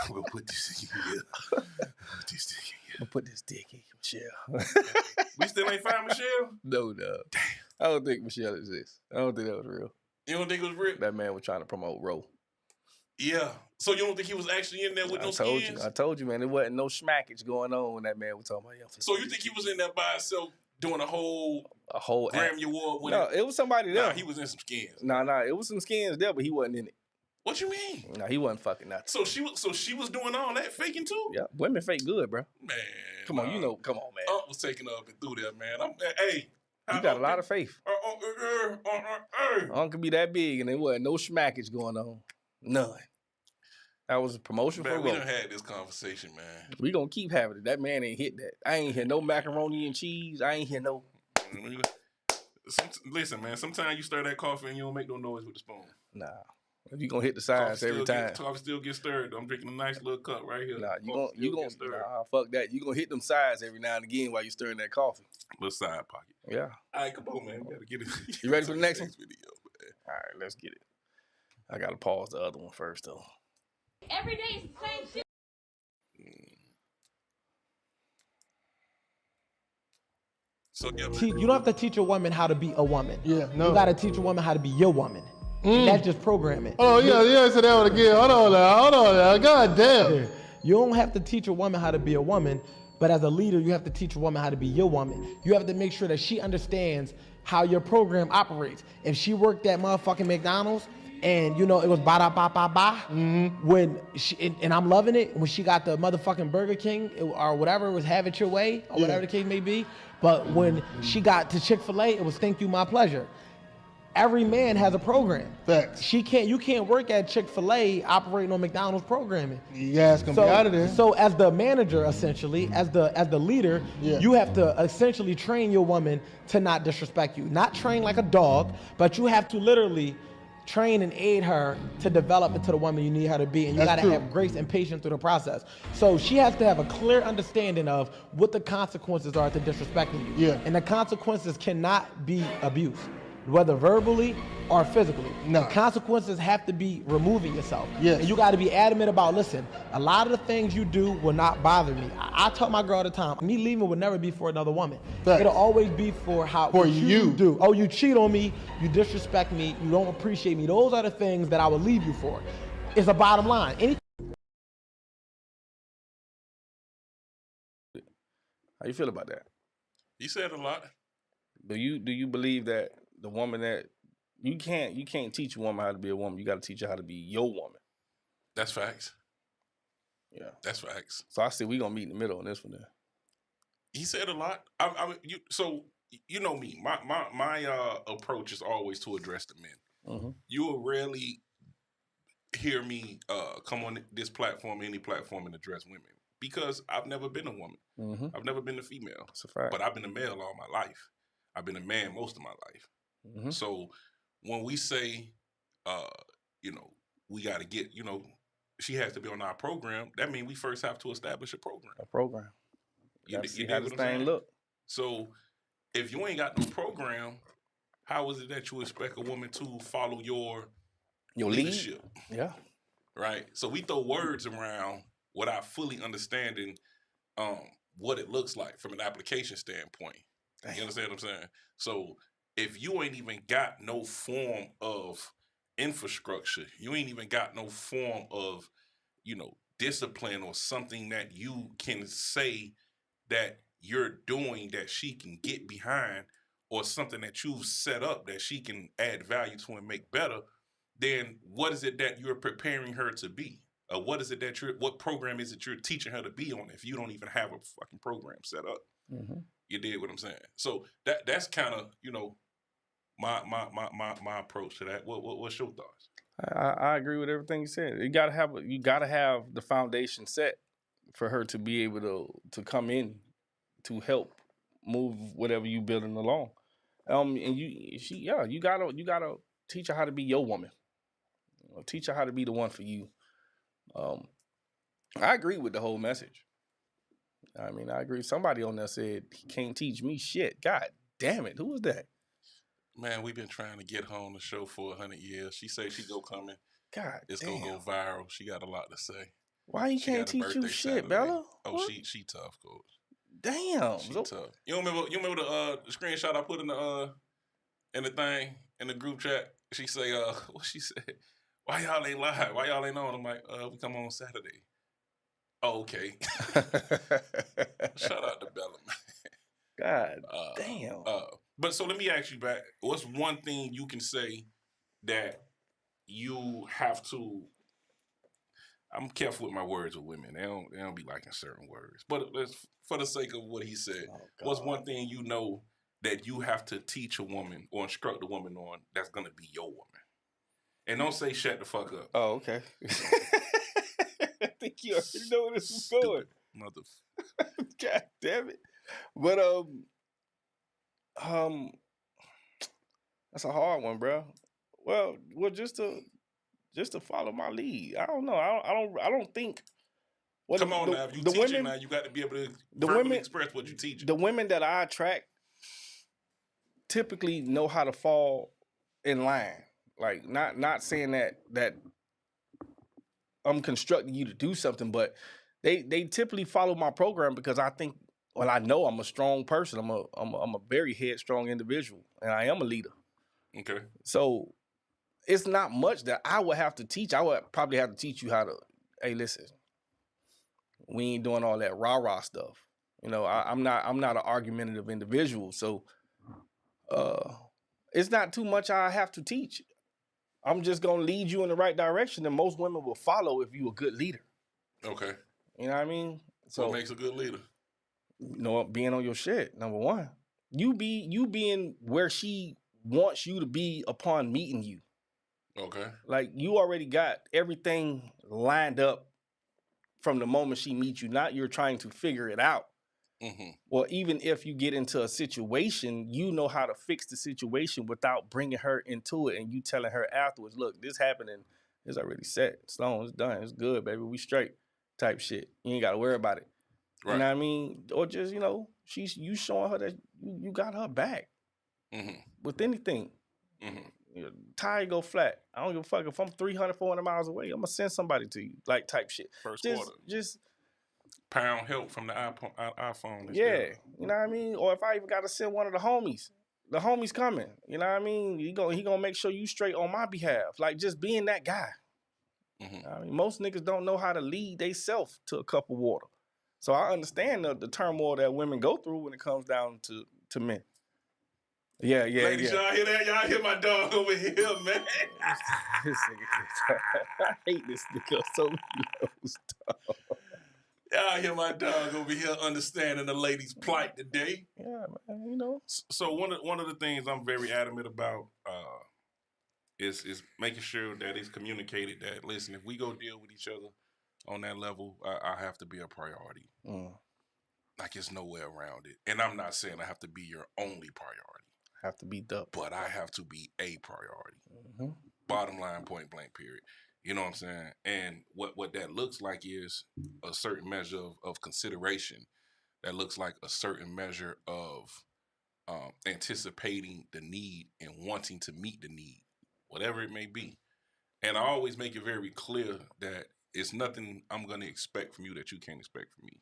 I'm gonna put this in here. Put this dick in Michelle. We still ain't find Michelle? No. Damn. I don't think Michelle exists. I don't think that was real. You don't think it was real? That man was trying to promote Roe. Yeah. So you don't think he was actually in there with no skins? I told you, man. There wasn't no schmackage going on when that man was talking about. So you think he was in there by himself doing a whole Grammy Award with No, it was somebody there. Nah, he was in some skins. Nah, it was some skins there, but he wasn't in it. What you mean? Nah, he wasn't fucking nothing. So she was doing all that faking too? Yeah, women fake good, bro. Man. Come on, come on, man. Unc was taking up and through there, man. You got a lot of faith. Hey. Unc could be that big and there wasn't no schmackage going on. None. That was a promotion for Roe. We done had this conversation, man. We gonna keep having it. That man ain't hit that. I ain't hear no macaroni and cheese. I ain't hear no. Listen, man. Sometimes you stir that coffee and you don't make no noise with the spoon. Nah. If you gonna hit the sides every time. Coffee still get stirred. I'm drinking a nice little cup right here. Nah, fuck that. You gonna hit them sides every now and again while you stirring that coffee. Little side pocket. Yeah. All right, come on, man. We gotta get it. You ready for the next one? Video, man. All right, let's get it. I gotta pause the other one first though. Every day it's the same shit. So yeah, you don't have to teach a woman how to be a woman. Yeah, no. You gotta teach a woman how to be your woman. That's just programming. Oh yeah, say that one again. Hold on now. God damn. You don't have to teach a woman how to be a woman, but as a leader, you have to teach a woman how to be your woman. You have to make sure that she understands how your program operates. If she worked at motherfucking McDonald's and you know it was ba-da-ba-ba-ba, when she, and I'm loving it, when she got the motherfucking Burger King or whatever, it was have it your way or whatever the case may be. But when she got to Chick-fil-A, it was thank you, my pleasure. Every man has a program. Facts. You can't work at Chick-fil-A operating on McDonald's programming. You guys can be out of there. So as the manager, essentially, as the leader, you have to essentially train your woman to not disrespect you. Not train like a dog, but you have to literally train and aid her to develop into the woman you need her to be. And you gotta have grace and patience through the process. So she has to have a clear understanding of what the consequences are to disrespecting you. Yeah. And the consequences cannot be abuse, whether verbally or physically. No. The consequences have to be removing yourself. Yes. And you got to be adamant about, listen, a lot of the things you do will not bother me. I tell my girl all the time, me leaving would never be for another woman. Facts. It'll always be for how For what you. do. Oh, you cheat on me, you disrespect me, you don't appreciate me. Those are the things that I would leave you for. It's a bottom line. How you feel about that? You said a lot. Do you believe that the woman that you can't teach a woman how to be a woman, you got to teach her how to be your woman? That's facts. Yeah, that's facts. So I said we gonna meet in the middle on this one. Then he said a lot. So you know me. My approach is always to address the men. You will rarely hear me come on this platform, any platform, and address women because I've never been a woman. I've never been a female. That's a fact. But I've been a male all my life. I've been a man most of my life. So when we say, we got to get, she has to be on our program, that means we first have to establish a program. A program. You see how this thing look. So if you ain't got no program, how is it that you expect a woman to follow your leadership? Lead? Yeah. Right? So we throw words around without fully understanding what it looks like from an application standpoint. You understand what I'm saying? So if you ain't even got no form of infrastructure, you ain't even got no form of, discipline or something that you can say that you're doing that she can get behind or something that you've set up that she can add value to and make better, then what is it that you're preparing her to be? What is it that what program is it you're teaching her to be on if you don't even have a fucking program set up? Mm-hmm. You did what I'm saying. So that's kind of, you know, my approach to that. What's your thoughts? I agree with everything you said. You gotta have the foundation set for her to be able to come in to help move whatever you building along. And you gotta teach her how to be your woman. Teach her how to be the one for you. I agree with the whole message. I mean, I agree. Somebody on there said he can't teach me shit. God damn it, who was that? Man, we've been trying to get her on the show for 100 years. She say she go coming. God it's damn. Gonna go viral. She got a lot to say. Why he can't teach you shit, Bella? Oh, what? she tough, coach. Damn. She tough. You remember the screenshot I put in the thing in the group chat? She say, what she said? Why y'all ain't live? Why y'all ain't on? I'm like, we come on Saturday. Oh, okay. Shout out to Bella, man. God damn. But so let me ask you back. What's one thing you can say that you have to? I'm careful with my words with women. They don't be liking certain words. But for the sake of what he said, what's one thing you know that you have to teach a woman or instruct a woman on that's gonna be your woman? And don't say shut the fuck up. Oh, okay. I think you already know where this is going. Mother. God damn it. But that's a hard one, bro. Well, just to follow my lead. I don't know. I don't think. Well, come on now. If you teaching now, you got to be able to verbally express what you teach. The women that I attract typically know how to fall in line. Like not saying that I'm constructing you to do something, but they typically follow my program because I think, well, I know I'm a strong person. I'm a very headstrong individual, and I am a leader. Okay. So it's not much that I would have to teach. I would probably have to teach you how to, hey, listen, we ain't doing all that rah-rah stuff. You know, I'm not an argumentative individual. So it's not too much I have to teach. I'm just gonna lead you in the right direction, and most women will follow if you're a good leader. Okay. You know what I mean? So what makes a good leader? You know, being on your shit, number one. You being where she wants you to be upon meeting you. Okay. Like, you already got everything lined up from the moment she meets you. Not you're trying to figure it out. Mm-hmm. Or even if you get into a situation, you know how to fix the situation without bringing her into it and you telling her afterwards, look, this happened and it's already set. It's on, it's done, it's good, baby. We straight type shit. You ain't got to worry about it. Right. You know what I mean? Or just, you know, you showing her that you got her back. Mm-hmm. With anything. Mm-hmm. Tire go flat. I don't give a fuck. If I'm 300, 400 miles away, I'm going to send somebody to you. Like, type shit. First quarter. Just pound help from the iPhone. Yeah. You know what I mean? Or if I even got to send one of the homies coming. You know what I mean? He gonna make sure you straight on my behalf. Like, just being that guy. Mm-hmm. I mean, most niggas don't know how to lead they self to a cup of water. So I understand the turmoil that women go through when it comes down to men. Yeah. Ladies, y'all hear that? Y'all hear my dog over here, man. I hate this nigga so low. Y'all hear my dog over here understanding the lady's plight today. Yeah, man, you know. So one of the things I'm very adamant about is making sure that it's communicated that, listen, if we go deal with each other on that level, I have to be a priority. Like, it's nowhere around it. And I'm not saying I have to be your only priority. I have to be the but I have to be a priority. Mm-hmm. Bottom line, point blank, period. You know what I'm saying? And what that looks like is a certain measure of consideration. That looks like a certain measure of anticipating the need and wanting to meet the need, whatever it may be. And I always make it very clear that it's nothing I'm going to expect from you that you can't expect from me.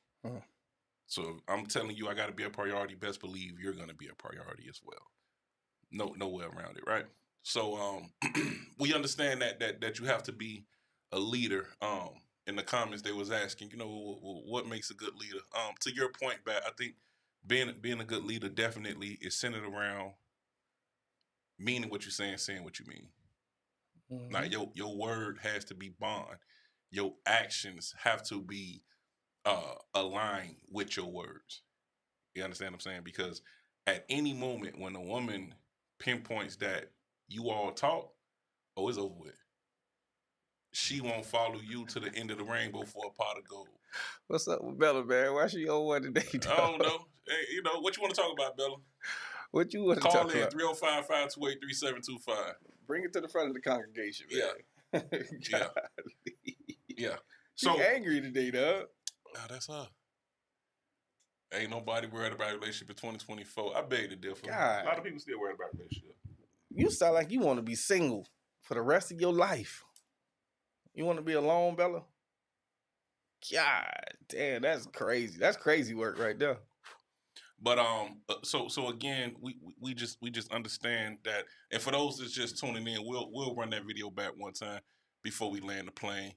So if I'm telling you I got to be a priority, best believe you're going to be a priority as well. No way around it, right? So we understand that you have to be a leader. In the comments they was asking, you know, what makes a good leader? To your point, Bat, I think being a good leader definitely is centered around meaning what you're saying what you mean. Like your word has to be bond. Your actions have to be aligned with your words. You understand what I'm saying? Because at any moment when a woman pinpoints that you all talk, oh, it's over with. She won't follow you to the end of the rainbow for a pot of gold. What's up with Bella, man? Why she on one today, dog? I don't know. Hey, you know, what you want to talk about, Bella? What you want to Call talk in about? 305-528-3725. Bring it to the front of the congregation, man. Yeah. Yeah. She So angry today, dog. oh, that's her. Ain't nobody worried about a relationship in 2024. I beg to differ. God. A lot of people still worried about a relationship. You sound like you want to be single for the rest of your life. You want to be alone, Bella? God damn, that's crazy. That's crazy work right there. But so again, we just understand that, and for those that's just tuning in, we'll run that video back one time before we land the plane.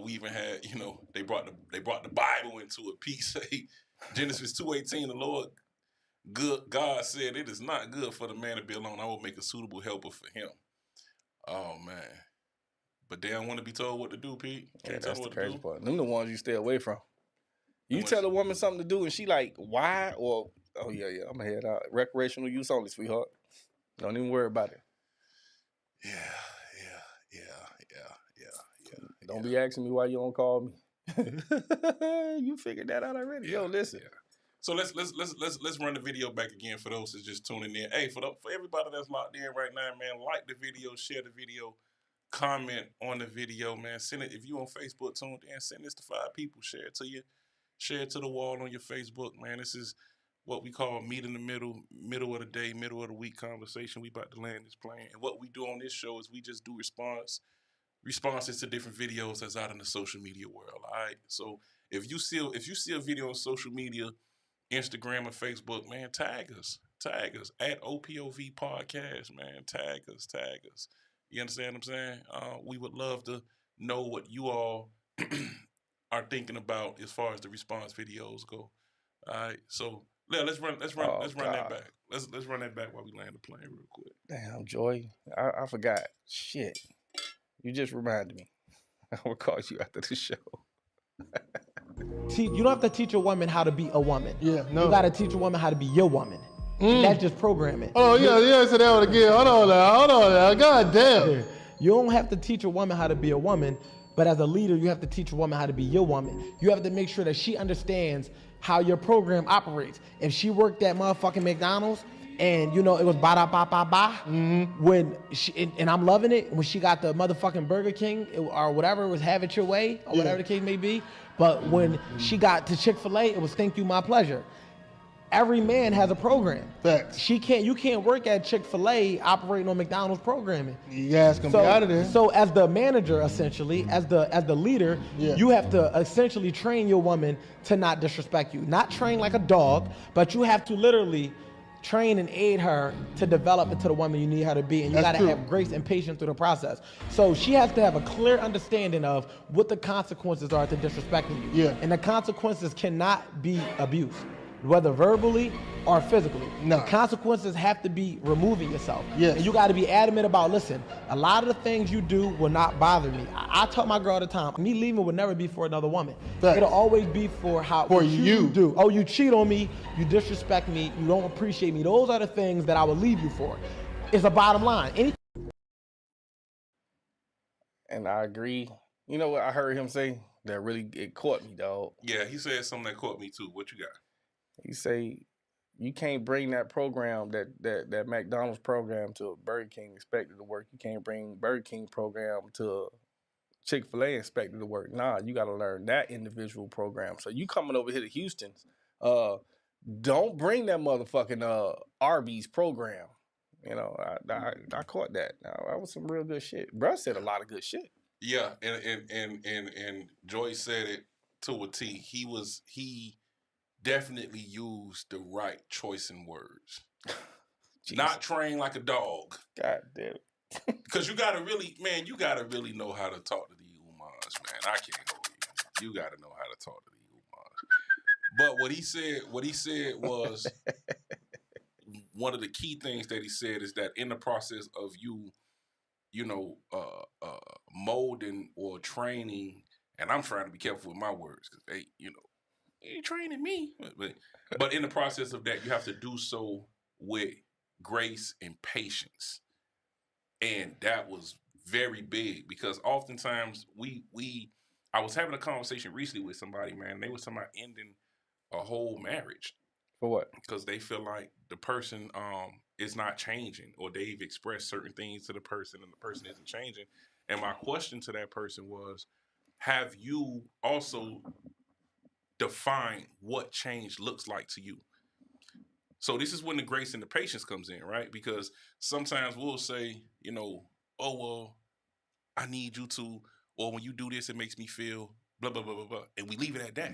We even had, you know, they brought the Bible into it. Peace, Genesis 2:18. The Lord, God said, "It is not good for the man to be alone. I will make a suitable helper for him." Oh man, but they don't want to be told what to do, Pete. Can't tell That's them the what crazy to do. part. Them the ones you stay away from. You Unless- tell a woman something to do and she like, why? Or, oh yeah, I'm gonna head out. Recreational use only, sweetheart. Don't even worry about it. Yeah. Don't be asking me why you don't call me. You figured that out already. Yeah, Yo, listen. yeah. So let's run the video back again for those that's just tuning in. Hey, for everybody that's locked in right now, man, like the video, share the video, comment on the video, man. Send it if you on Facebook tuned in. Send this to 5 people. Share it to the wall on your Facebook, man. This is what we call meet in the middle of the day, middle of the week conversation. We about to land this plane, and what we do on this show is we just do responses to different videos that's out in the social media world. All right, so if you see a video on social media, Instagram or Facebook, man, tag us at OPOV podcast, man. Tag us. You understand what I'm saying? We would love to know what you all are thinking about as far as the response videos go. All right, so yeah, let's run that back. Let's run that back while we land the plane real quick. Damn, Joy. I forgot. Shit. You just reminded me. I will call you after the show. See, you don't have to teach a woman how to be a woman. Yeah, no. You got to teach a woman how to be your woman. That's just programming. Oh, yeah, say that one again. Hold on now. God damn. You don't have to teach a woman how to be a woman, but as a leader, you have to teach a woman how to be your woman. You have to make sure that she understands how your program operates. If she worked at motherfucking McDonald's and, you know, it was ba-da-ba-ba-ba, when she, and I'm loving it, when she got the motherfucking Burger King or whatever, it was have it your way, or whatever the case may be. But when she got to Chick-fil-A, it was thank you, my pleasure. Every man has a program. Facts. You can't work at Chick-fil-A operating on McDonald's programming. You guys can be out of there. So as the manager, essentially, as the leader, you have to essentially train your woman to not disrespect you. Not train like a dog, but you have to literally train and aid her to develop into the woman you need her to be, and you gotta have grace and patience through the process. So she has to have a clear understanding of what the consequences are to disrespecting you. Yeah. And the consequences cannot be abuse, whether verbally or physically. No. The consequences have to be removing yourself. Yes. And you got to be adamant about, listen, a lot of the things you do will not bother me. I tell my girl all the time, me leaving would never be for another woman. Facts. It'll always be for what you do. Oh, you cheat on me, you disrespect me, you don't appreciate me. Those are the things that I would leave you for. It's a bottom line. And I agree. You know what I heard him say that really it caught me, dog. Yeah, he said something that caught me too. What you got? He say you can't bring that program, that McDonald's program to Burger King expected to work. You can't bring Burger King program to Chick-fil-A expected to work. Nah, you got to learn that individual program. So you coming over here to Houston's, don't bring that motherfucking Arby's program. You know, I caught that. That was some real good shit. Bruh said a lot of good shit. Yeah, and Joyce said it to a T. He definitely used the right choice in words. Not trained like a dog. God damn it. Because you gotta really know how to talk to these umans, man. I can't hold you. You gotta know how to talk to these umans. But what he said was one of the key things that he said is that in the process of you molding or training, and I'm trying to be careful with my words because they, you ain't training me. But in the process of that, you have to do so with grace and patience. And that was very big because oftentimes I was having a conversation recently with somebody, man. They were talking about ending a whole marriage. For what? Because they feel like the person is not changing, or they've expressed certain things to the person and the person isn't changing. And my question to that person was, have you also defined what change looks like to you? So this is when the grace and the patience comes in, right? Because sometimes we'll say, oh, well, I need you to, or when you do this, it makes me feel blah, blah, blah, blah, blah. And we leave it at that.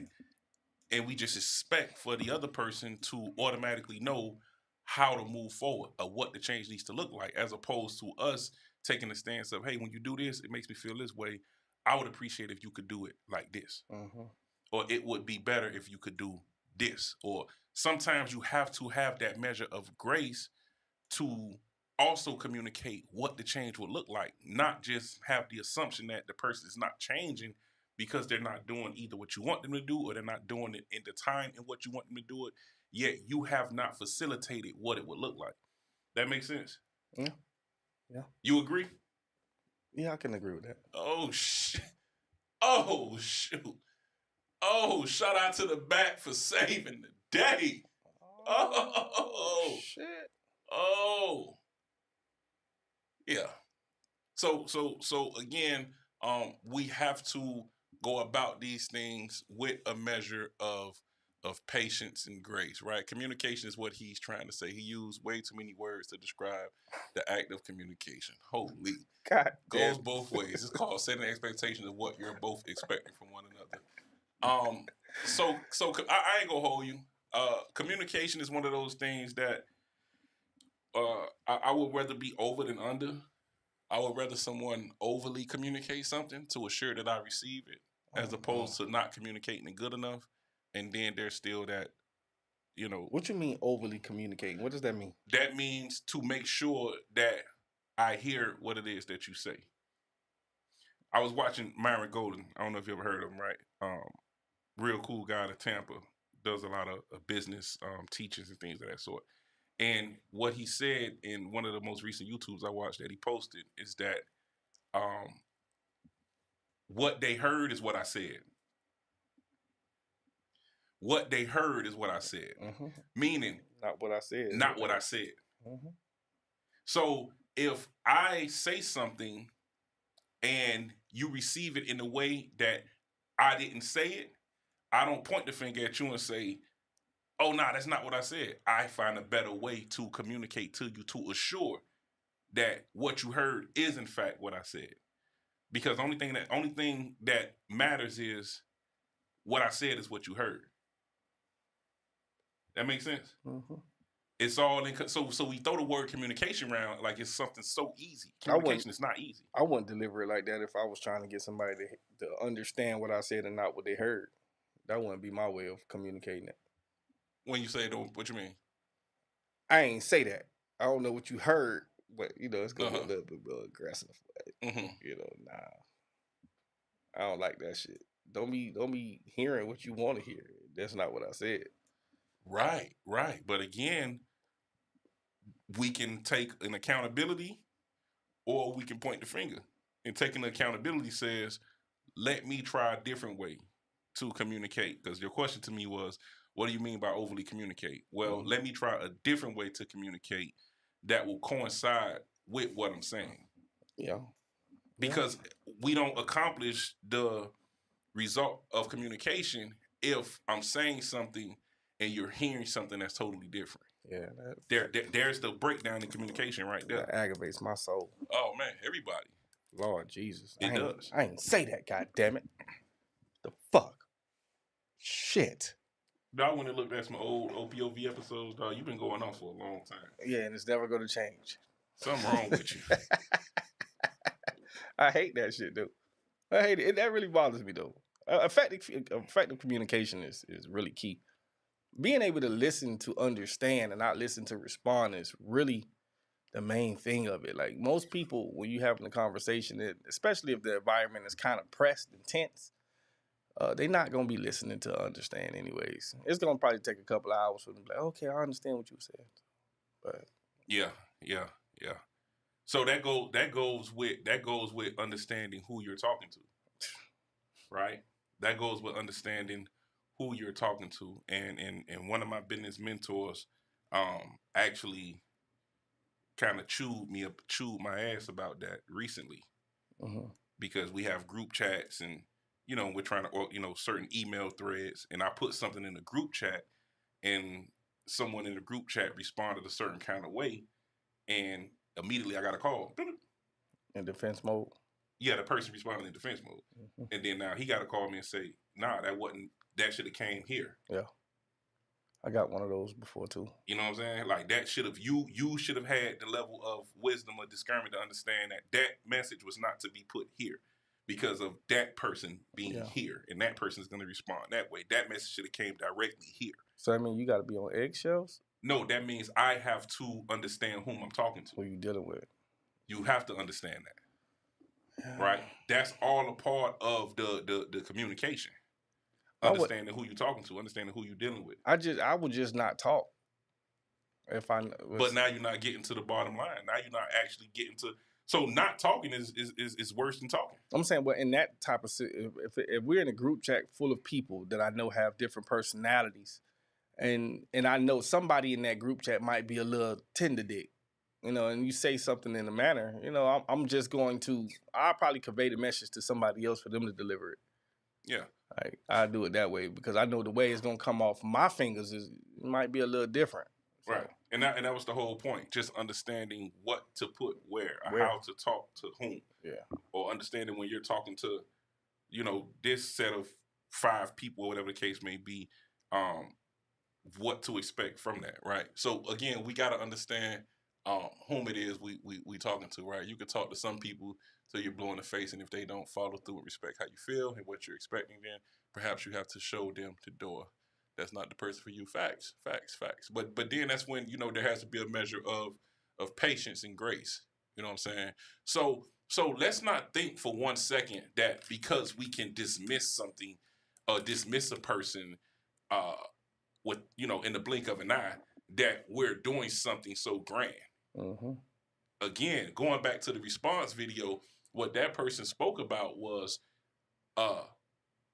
And we just expect for the other person to automatically know how to move forward or what the change needs to look like, as opposed to us taking the stance of, hey, when you do this, it makes me feel this way. I would appreciate if you could do it like this. Mm-hmm. Or it would be better if you could do this. Or sometimes you have to have that measure of grace to also communicate what the change will look like, not just have the assumption that the person is not changing because they're not doing either what you want them to do or they're not doing it in the time in what you want them to do it, yet you have not facilitated what it would look like. That makes sense? Yeah. You agree? Yeah, I can agree with that. Oh, shit. Oh, shoot. Oh, shout out to the back for saving the day. Oh, shit. Oh. Yeah. So again, we have to go about these things with a measure of patience and grace, right? Communication is what he's trying to say. He used way too many words to describe the act of communication. Holy. God Goes both ways. It's called setting expectations of what you're both expecting from one another. So I ain't gonna hold you. Communication is one of those things that I would rather be over than under. I would rather someone overly communicate something to assure that I receive it, as opposed to not communicating it good enough, and then there's still that, What you mean overly communicating? What does that mean? That means to make sure that I hear what it is that you say. I was watching Myron Golden. I don't know if you ever heard of him, right? Real cool guy out of Tampa. Does a lot of business teachings and things of that sort. And what he said in one of the most recent YouTubes I watched that he posted is that what they heard is what I said. What they heard is what I said. Mm-hmm. Meaning, not what I said. Not what I said. Mm-hmm. So if I say something and you receive it in a way that I didn't say it, I don't point the finger at you and say, oh, nah, that's not what I said. I find a better way to communicate to you to assure that what you heard is in fact what I said. Because the only thing that matters is what I said is what you heard. That makes sense? Mm-hmm. It's all in. So we throw the word communication around like it's something so easy. Communication is not easy. I wouldn't deliver it like that if I was trying to get somebody to understand what I said and not what they heard. That wouldn't be my way of communicating it. When you say it, what you mean? I ain't say that. I don't know what you heard, but it's gonna be a little bit more aggressive. Mm-hmm. Nah. I don't like that shit. Don't be hearing what you want to hear. That's not what I said. Right. But again, we can take an accountability, or we can point the finger. And taking the accountability says, let me try a different way to communicate. Because your question to me was, what do you mean by overly communicate? Well, let me try a different way to communicate that will coincide with what I'm saying. Yeah. Because we don't accomplish the result of communication if I'm saying something and you're hearing something that's totally different. Yeah. There's the breakdown in communication right there. That aggravates my soul. Oh, man, everybody. Lord Jesus. It does. I ain't say that, goddammit. The fuck? Shit. I went and looked at some old OPOV episodes, dog. You've been going on for a long time. Yeah, and it's never going to change. Something wrong with you. I hate that shit, dude. I hate it. That really bothers me, though. Effective communication is really key. Being able to listen to understand and not listen to respond is really the main thing of it. Like most people, when you having a conversation, especially if the environment is kind of pressed and tense, they're not gonna be listening to understand anyways. It's gonna probably take a couple of hours for them to be like, okay, I understand what you said. But yeah. So that goes with understanding who you're talking to, right? That goes with understanding who you're talking to, and one of my business mentors, actually kind of chewed my ass about that recently, because we have group chats and we're trying to certain email threads, and I put something in the group chat, and someone in the group chat responded a certain kind of way, and immediately I got a call. In defense mode. Yeah, the person responded in defense mode, and then now he got to call me and say, "Nah, that should have came here." Yeah, I got one of those before too. You know what I'm saying? Like that should have you should have had the level of wisdom or discernment to understand that message was not to be put here because of that person being here, and that person is going to respond that way. That message should have came directly here. So I mean, you got to be on eggshells. No, that means I have to understand whom I'm talking to. Who you dealing with? You have to understand that, right? That's all a part of the communication. Understanding who you're talking to, understanding who you're dealing with. I would just not talk. But now you're not getting to the bottom line. Now you're not actually getting to. So not talking is worse than talking. I'm saying, well, in that type of if we're in a group chat full of people that I know have different personalities, and I know somebody in that group chat might be a little tender dick, and you say something in a manner, I'm just going to. I'll probably convey the message to somebody else for them to deliver it. Yeah. Like, I do it that way because I know the way it's gonna come off my fingers might be a little different. So. Right. And that was the whole point. Just understanding what to put where, or how to talk to whom. Yeah. Or understanding when you're talking to, this set of 5 people or whatever the case may be, what to expect from that, right? So again, we gotta understand whom it is we talking to, right? You can talk to some people till you're blue in the face, and if they don't follow through and respect how you feel and what you're expecting, then perhaps you have to show them the door. That's not the person for you. Facts. But then that's when there has to be a measure of patience and grace. You know what I'm saying? So let's not think for one second that because we can dismiss something or dismiss a person with in the blink of an eye that we're doing something so grand. Again, going back to the response video, what that person spoke about was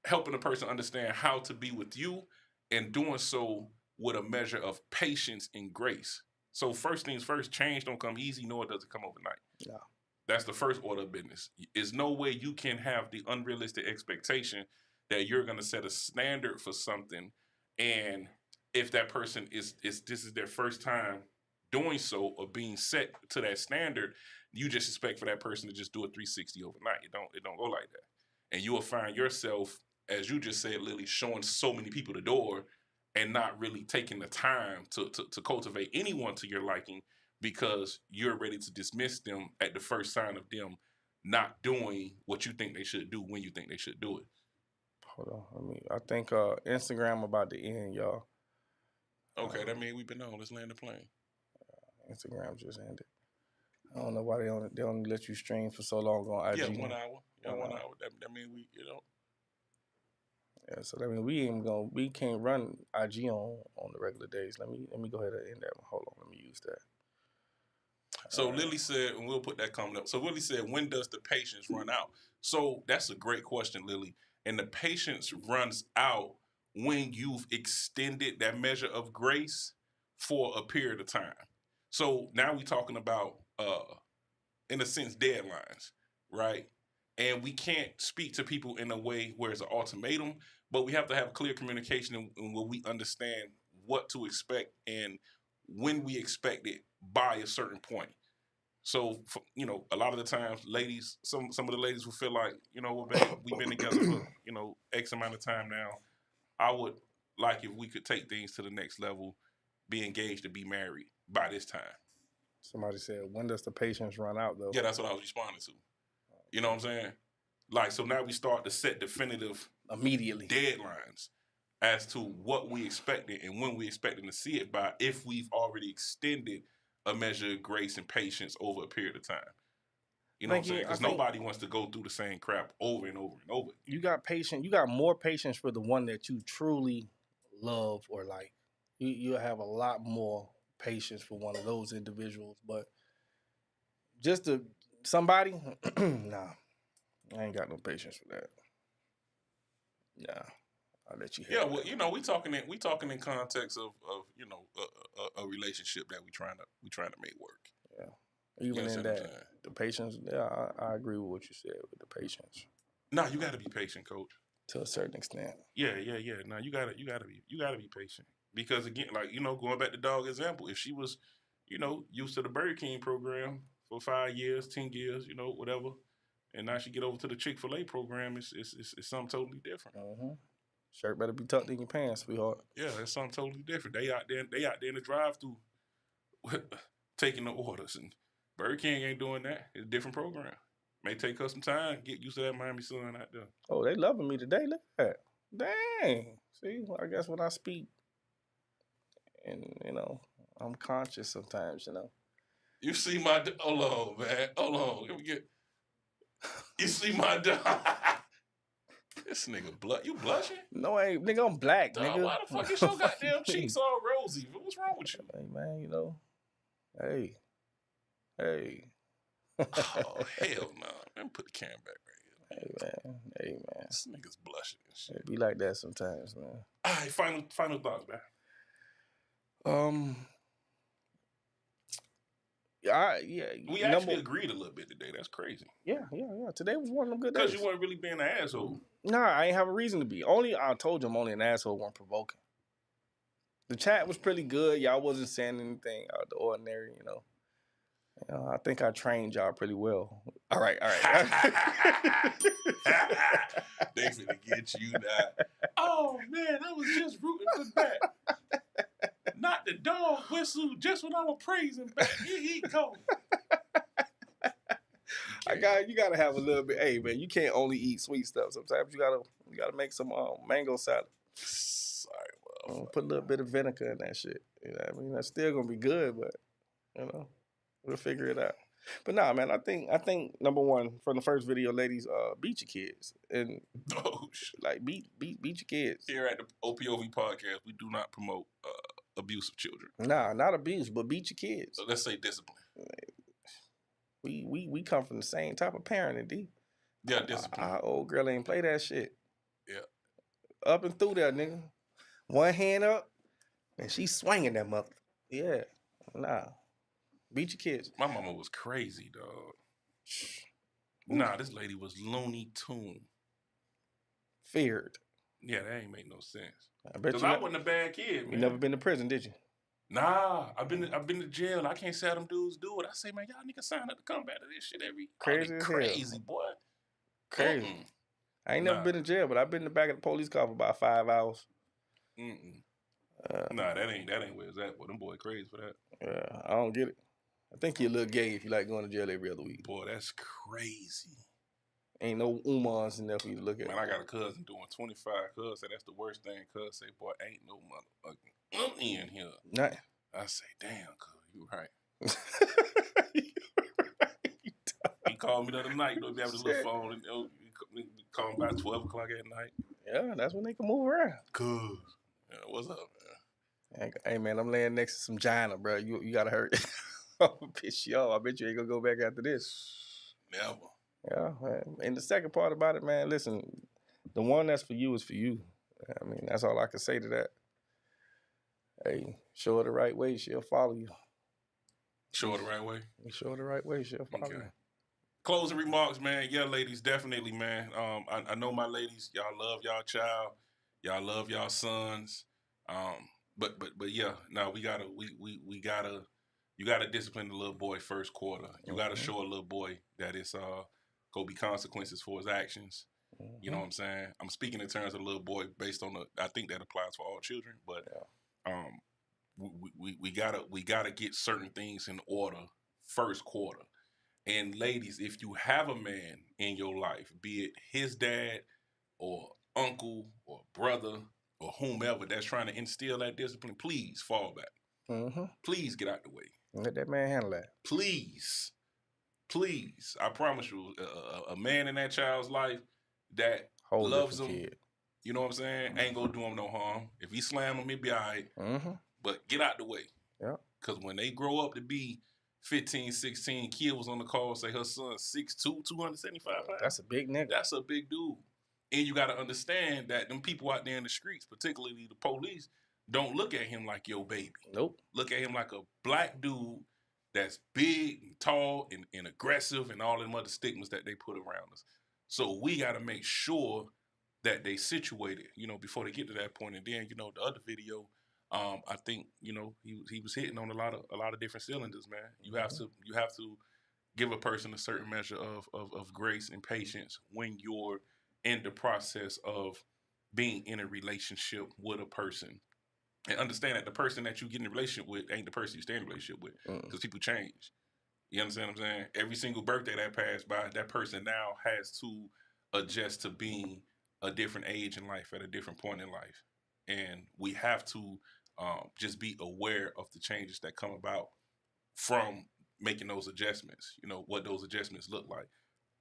helping a person understand how to be with you, and doing so with a measure of patience and grace. So first things first, change don't come easy, nor does it come overnight. Yeah. That's the first order of business. There's no way you can have the unrealistic expectation that you're going to set a standard for something, and if that person this is their first time doing so or being set to that standard, you just expect for that person to just do a 360 overnight. It don't go like that. And you will find yourself, as you just said, Lily, showing so many people the door and not really taking the time to cultivate anyone to your liking because you're ready to dismiss them at the first sign of them not doing what you think they should do when you think they should do it. Hold on. I think Instagram about to end, y'all. Okay, that means we've been on. Let's land the plane. Instagram just ended. I don't know why they only let you stream for so long on IG. Yeah, 1 hour. Yeah, 1 hour. That means we. Yeah, so I mean we can't run IG on the regular days. Let me go ahead and end that one. Hold on, let me use that. So Lily said, and we'll put that comment up. So Lily said, when does the patience run out? So that's a great question, Lily. And the patience runs out when you've extended that measure of grace for a period of time. So now we're talking about, in a sense, deadlines, right? And we can't speak to people in a way where it's an ultimatum, but we have to have clear communication and where we understand what to expect and when we expect it by a certain point. So, a lot of the times, ladies, some of the ladies will feel like, well, babe, we've been together for, X amount of time now. I would like if we could take things to the next level, be engaged to be married by this time. Somebody said, when does the patience run out, though? Yeah, that's what I was responding to. You know what I'm saying? Like, so now we start to set definitive immediately deadlines as to what we expected and when we expecting to see it by if we've already extended a measure of grace and patience over a period of time. You know what I'm saying? Because nobody wants to go through the same crap over and over and over. You got patience. You got more patience for the one that you truly love or like. You have a lot more patience for one of those individuals. But just somebody, nah, I ain't got no patience for that. Nah, I'll let you. Yeah, well, you know, we talking in context of you know a relationship that we trying to make work. Yeah. Even in that, the patience, yeah, I agree with what you said with the patience. No, you got to be patient, Coach. To a certain extent. Yeah. No, you gotta be patient because again, like, you know, going back to dog example, if she was, you know, used to the Burger King program for 5 years, 10 years, you know, whatever, and now she get over to the Chick-fil-A program, it's something totally different. Mm-hmm. Shirt better be tucked in your pants, sweetheart. Yeah, it's something totally different. They out there in the drive-thru taking the orders, and Burger King ain't doing that. It's a different program. May take us some time. Get used to that Miami sun out there. Oh, they loving me today. Look at that. Dang. See, I guess when I speak, and, you know, I'm conscious sometimes, you know. You see my... Hold on, man. Hold on. Let me get... You see my dog? This nigga you blushing? No, hey, nigga, I'm black, dog, nell why the fuck is your goddamn cheeks all rosy? What's wrong with you? Hey, man, you know. Hey. Oh, hell no. Let me put the camera back right here. Hey, man. This nigga's blushing and shit. It be like that sometimes, man. All right, final thoughts, man. We actually agreed a little bit today. That's crazy. Yeah. Today was one of them good days. Because you weren't really being an asshole. Nah, I ain't have a reason to be. I told you I'm only an asshole when provoking. The chat was pretty good. Y'all wasn't saying anything out of the ordinary, you know. I think I trained y'all pretty well. All right. They finna get you now. Oh, man, I was just rooting for that. Not the dog whistle, just when I was praising back. He cold. You gotta have a little bit. Hey, man, you can't only eat sweet stuff. Sometimes you gotta make some mango salad. Sorry, well, put a little bit of vinegar in that shit. You know what I mean? That's still gonna be good, but you know, we'll figure it out. But nah, man, I think number one from the first video, ladies, beat your kids and like beat your kids. Here at the OPOV podcast, we do not promote abuse of children. Nah, not abuse, but beat your kids. So let's say discipline. We come from the same type of parenting, D. Yeah, discipline. Our old girl ain't play that shit. Yeah. Up and through there, nigga. One hand up, and she swinging that mother. Yeah. Nah. Beat your kids. My mama was crazy, dog. Nah, this lady was Looney Tune. Feared. Yeah, that ain't make no sense. Because I wasn't a bad kid, man. You never been to prison, did you? Nah, I've been to jail. I can't say how them dudes do it. I say, man, y'all niggas sign up to come back to this shit crazy, boy. Crazy. I ain't never been to jail, but I've been in the back of the police car for about 5 hours. Nah, that ain't where it's at. Boy, them boy crazy for that. Yeah, I don't get it. I think you're a little gay if you like going to jail every other week. Boy, that's crazy. Ain't no umans in there for you to look at. Man, I got a cousin doing 25. Cuz say that's the worst thing. Cuz say, boy, ain't no motherfucking in here. Nah. I say, damn, cuz, you right. He called me the other night. He have the little phone and he called me by 12 o'clock at night. Yeah, that's when they can move around. Cuz. Yeah, what's up, man? Hey, man, I'm laying next to some Gina, bro. You gotta hurt. I'm gonna piss you off. I bet you ain't gonna go back after this. Never. Yeah, man. And the second part about it, man, listen, the one that's for you is for you. I mean, that's all I can say to that. Hey, show her the right way, she'll follow you. Show her the right way? Show her the right way, she'll follow you. Closing remarks, man. Yeah, ladies, definitely, man. I know my ladies, y'all love y'all child. Y'all love y'all sons. But yeah, no, you gotta discipline the little boy first quarter. You gotta show a little boy that it's gonna be consequences for his actions. You know what I'm saying? I'm speaking in terms of the little boy based on I think that applies for all children, but we gotta get certain things in order first quarter. And ladies, if you have a man in your life, be it his dad or uncle or brother or whomever that's trying to instill that discipline, please fall back. Please get out the way. Let that man handle that. Please, I promise you, a man in that child's life that Whole loves different him, kid. you know what I'm saying, ain't gonna do him no harm. If he slam him, he'll be all right. Mm-hmm. But get out the way. Yeah. Because when they grow up to be 15, 16, kid was on the call, say her son's 6'2", 275 pounds. That's a big nigga. That's a big dude. And you got to understand that them people out there in the streets, particularly the police, don't look at him like your baby. Nope. Look at him like a black dude that's big and tall and aggressive and all them other stigmas that they put around us. So we got to make sure that they situated, before they get to that point. And then, the other video, I think, he was hitting on a lot of different cylinders, man. You have to give a person a certain measure of grace and patience when you're in the process of being in a relationship with a person. And understand that the person that you get in a relationship with ain't the person you stay in a relationship with, because people change. You understand what I'm saying? Every single birthday that passed by, that person now has to adjust to being a different age in life at a different point in life. And we have to just be aware of the changes that come about from making those adjustments, what those adjustments look like.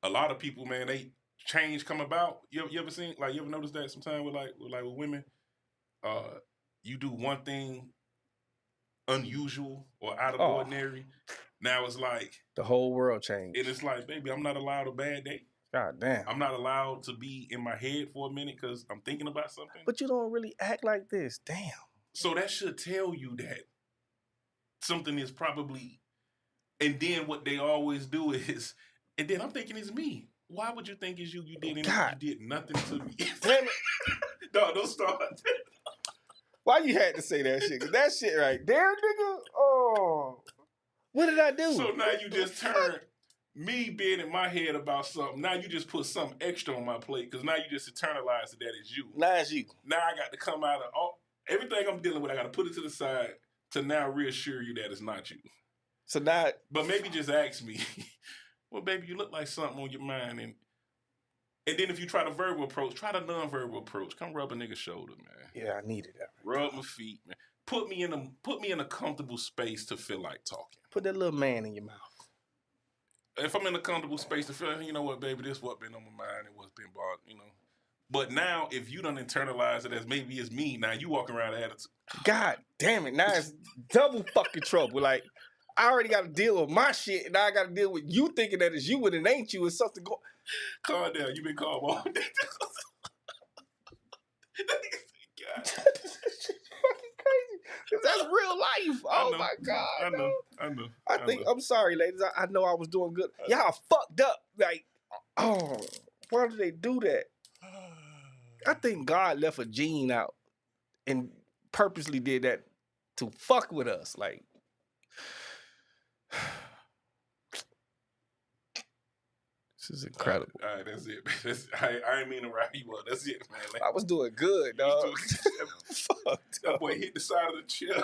A lot of people, man, they change come about. You ever seen, like, you ever noticed that sometimes with women? You do one thing unusual or out of ordinary. Now it's like the whole world changed. And it's like, baby, I'm not allowed a bad day. God damn. I'm not allowed to be in my head for a minute because I'm thinking about something. But you don't really act like this. Damn. So that should tell you that something is probably. And then what they always do is, and then I'm thinking it's me. Why would you think it's you? You did anything. You did nothing to me. Damn it. No, don't start. Why you had to say that shit? 'Cause that shit right there, nigga. Oh, what did I do? So now you just turn me being in my head about something. Now you just put something extra on my plate because now you just internalize that it's you. Now it's you. Now I got to come out of everything I'm dealing with. I got to put it to the side to now reassure you that it's not you. So now, but maybe just ask me, well, baby, you look like something on your mind, and then if you try the verbal approach, try the non-verbal approach. Come rub a nigga's shoulder, man. Yeah, I needed that. Rub my feet, man. Put me in a comfortable space to feel like talking. Put that little man in your mouth. If I'm in a comfortable space to feel, you know what, baby, this what been on my mind and what's been bothered, But now, if you done internalize it as maybe it's me, now you walk around the attitude. God damn it! Now it's double fucking trouble. Like, I already got to deal with my shit, and now I got to deal with you thinking that it's you when it ain't you. It's something going. Calm down. You been calm all day. God. Fucking crazy. That's real life. Oh my God. I know. I'm sorry, ladies. I know I was doing good. Y'all fucked up. Like, why did they do that? I think God left a gene out and purposely did that to fuck with us. Like, this is incredible. All right, that's it. I ain't mean to rile you up. That's it, man. I was doing good, dog. That boy hit the side of the chair.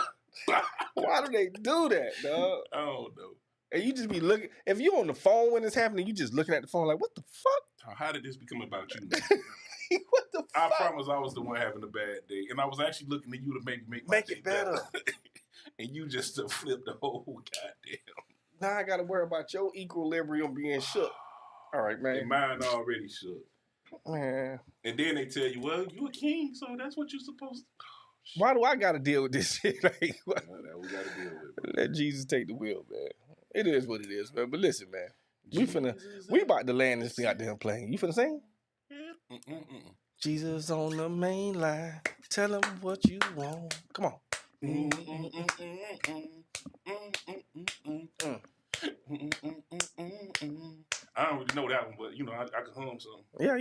Why do they do that, dog? I don't know. And you just be looking. If you on the phone when it's happening, you just looking at the phone like, what the fuck? How did this become about you? What the fuck? I promise I was the one having a bad day. And I was actually looking at you to make it better. And you just flipped the whole goddamn. Now I got to worry about your equilibrium being shook. All right, man. And mine already shook. Man. And then they tell you, well, you a king, so that's what you're supposed to. Why do I got to deal with this shit? Like, what? That we got to deal with. Let Jesus take the wheel, man. It is what it is, man. But listen, man. We about to land this goddamn plane. You finna sing? Jesus on the main line. Tell him what you want. Come on. I don't really know that one, but I could hum something. Yeah.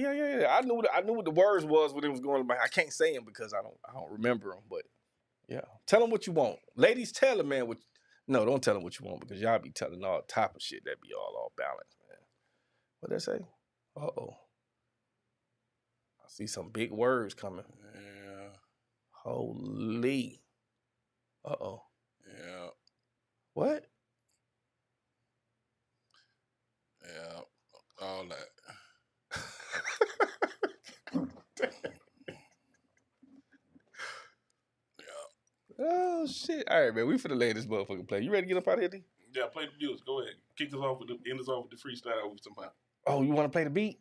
I knew what the words was when it was going by. I can't say them because I don't remember them. But yeah, tell them what you want, ladies. Tell them, man. No, don't tell them what you want because y'all be telling all type of shit that be all off balance, man. What they say? I see some big words coming. Yeah. Holy. Yeah. What? Yeah. All that. Yeah. Oh shit! All right, man. We finna lay this motherfucking play. You ready to get up out of here, D? Yeah, play the music. Go ahead. Kick us off with the end us off with the freestyle with somebody. Oh, you want to play the beat?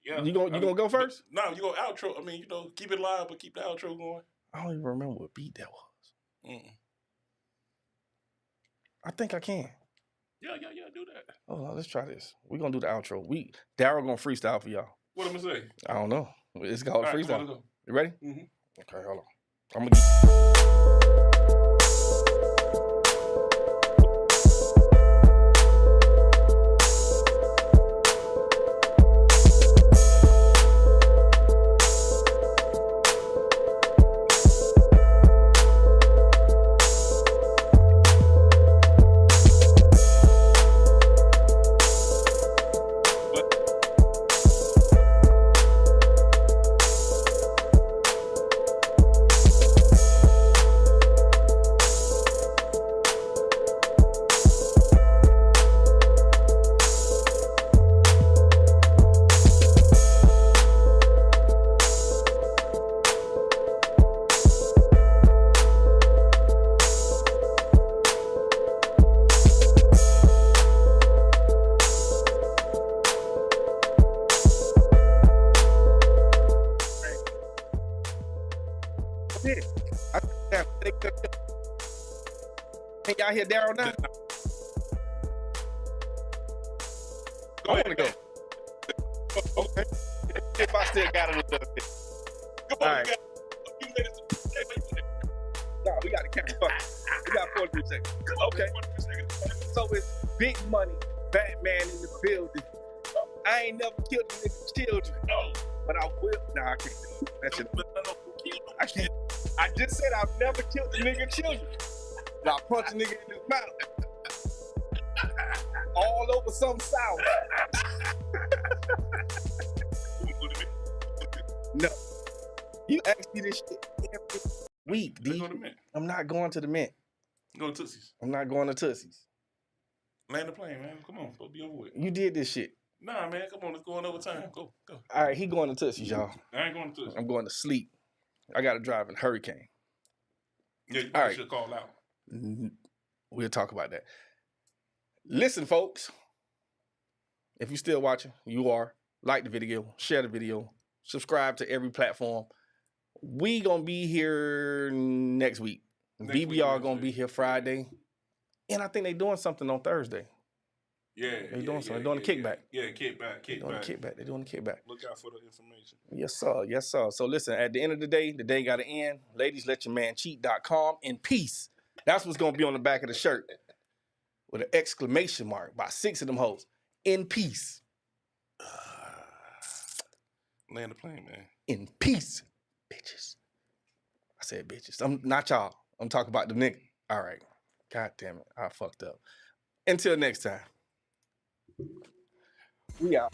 Yeah. You gonna go first? No, you go outro. I mean, you know, keep it live, but keep the outro going. I don't even remember what beat that was. Mm-mm. I think I can. Yeah, do that. Hold on, let's try this. We're gonna do the outro. Daryl gonna freestyle for y'all. What am I say? I don't know. It's called All right, freestyle. come on, let's go. You ready? Mhm. Okay, hold on. I'm gonna Can y'all hear Daryl now? I want to go. Okay. If I still got it a little bit. Come on, All right. you got a few minutes. No, we got to count. Fuck it. We got 43 seconds. Okay. So it's big money, Batman in the building. I ain't never killed a nigga's children. No. But I will. Nah, I can't do it. That shit. I can't. I just said I've never killed a nigga's children. But I punch a nigga in his mouth. All over some south. No. You ask me this shit every week, Let's D. go to Mint. I'm not going to the Mint. Go to Tootsie's. I'm not going to Tootsie's. Land the plane, man. Come on, supposed to be over with. You did this shit. Nah, man, come on, let's go on overtime. Go. All right, he going to Tootsie's, y'all. I ain't going to Tootsie's. I'm going to sleep. I got to drive in Hurricane. Yeah, you All right. should call out. We'll talk about that. Listen, folks. If you're still watching, you are. Like the video, share the video, subscribe to every platform. We gonna be here next week. BBR gonna be here Friday. And I think they doing something on Thursday. Yeah. They doing something. They're doing a kickback. Yeah, kickback. They're doing a kickback. They're doing a kickback. Look out for the information. Yes, sir. Yes, sir. So listen, at the end of the day got to end. Ladies, let your man cheat.com in peace. That's what's gonna be on the back of the shirt. With an exclamation mark by 6 of them hoes. In peace. Land the plane, man. In peace, bitches. I said bitches. I'm not y'all. I'm talking about the nigga. All right. God damn it. I fucked up. Until next time. We out.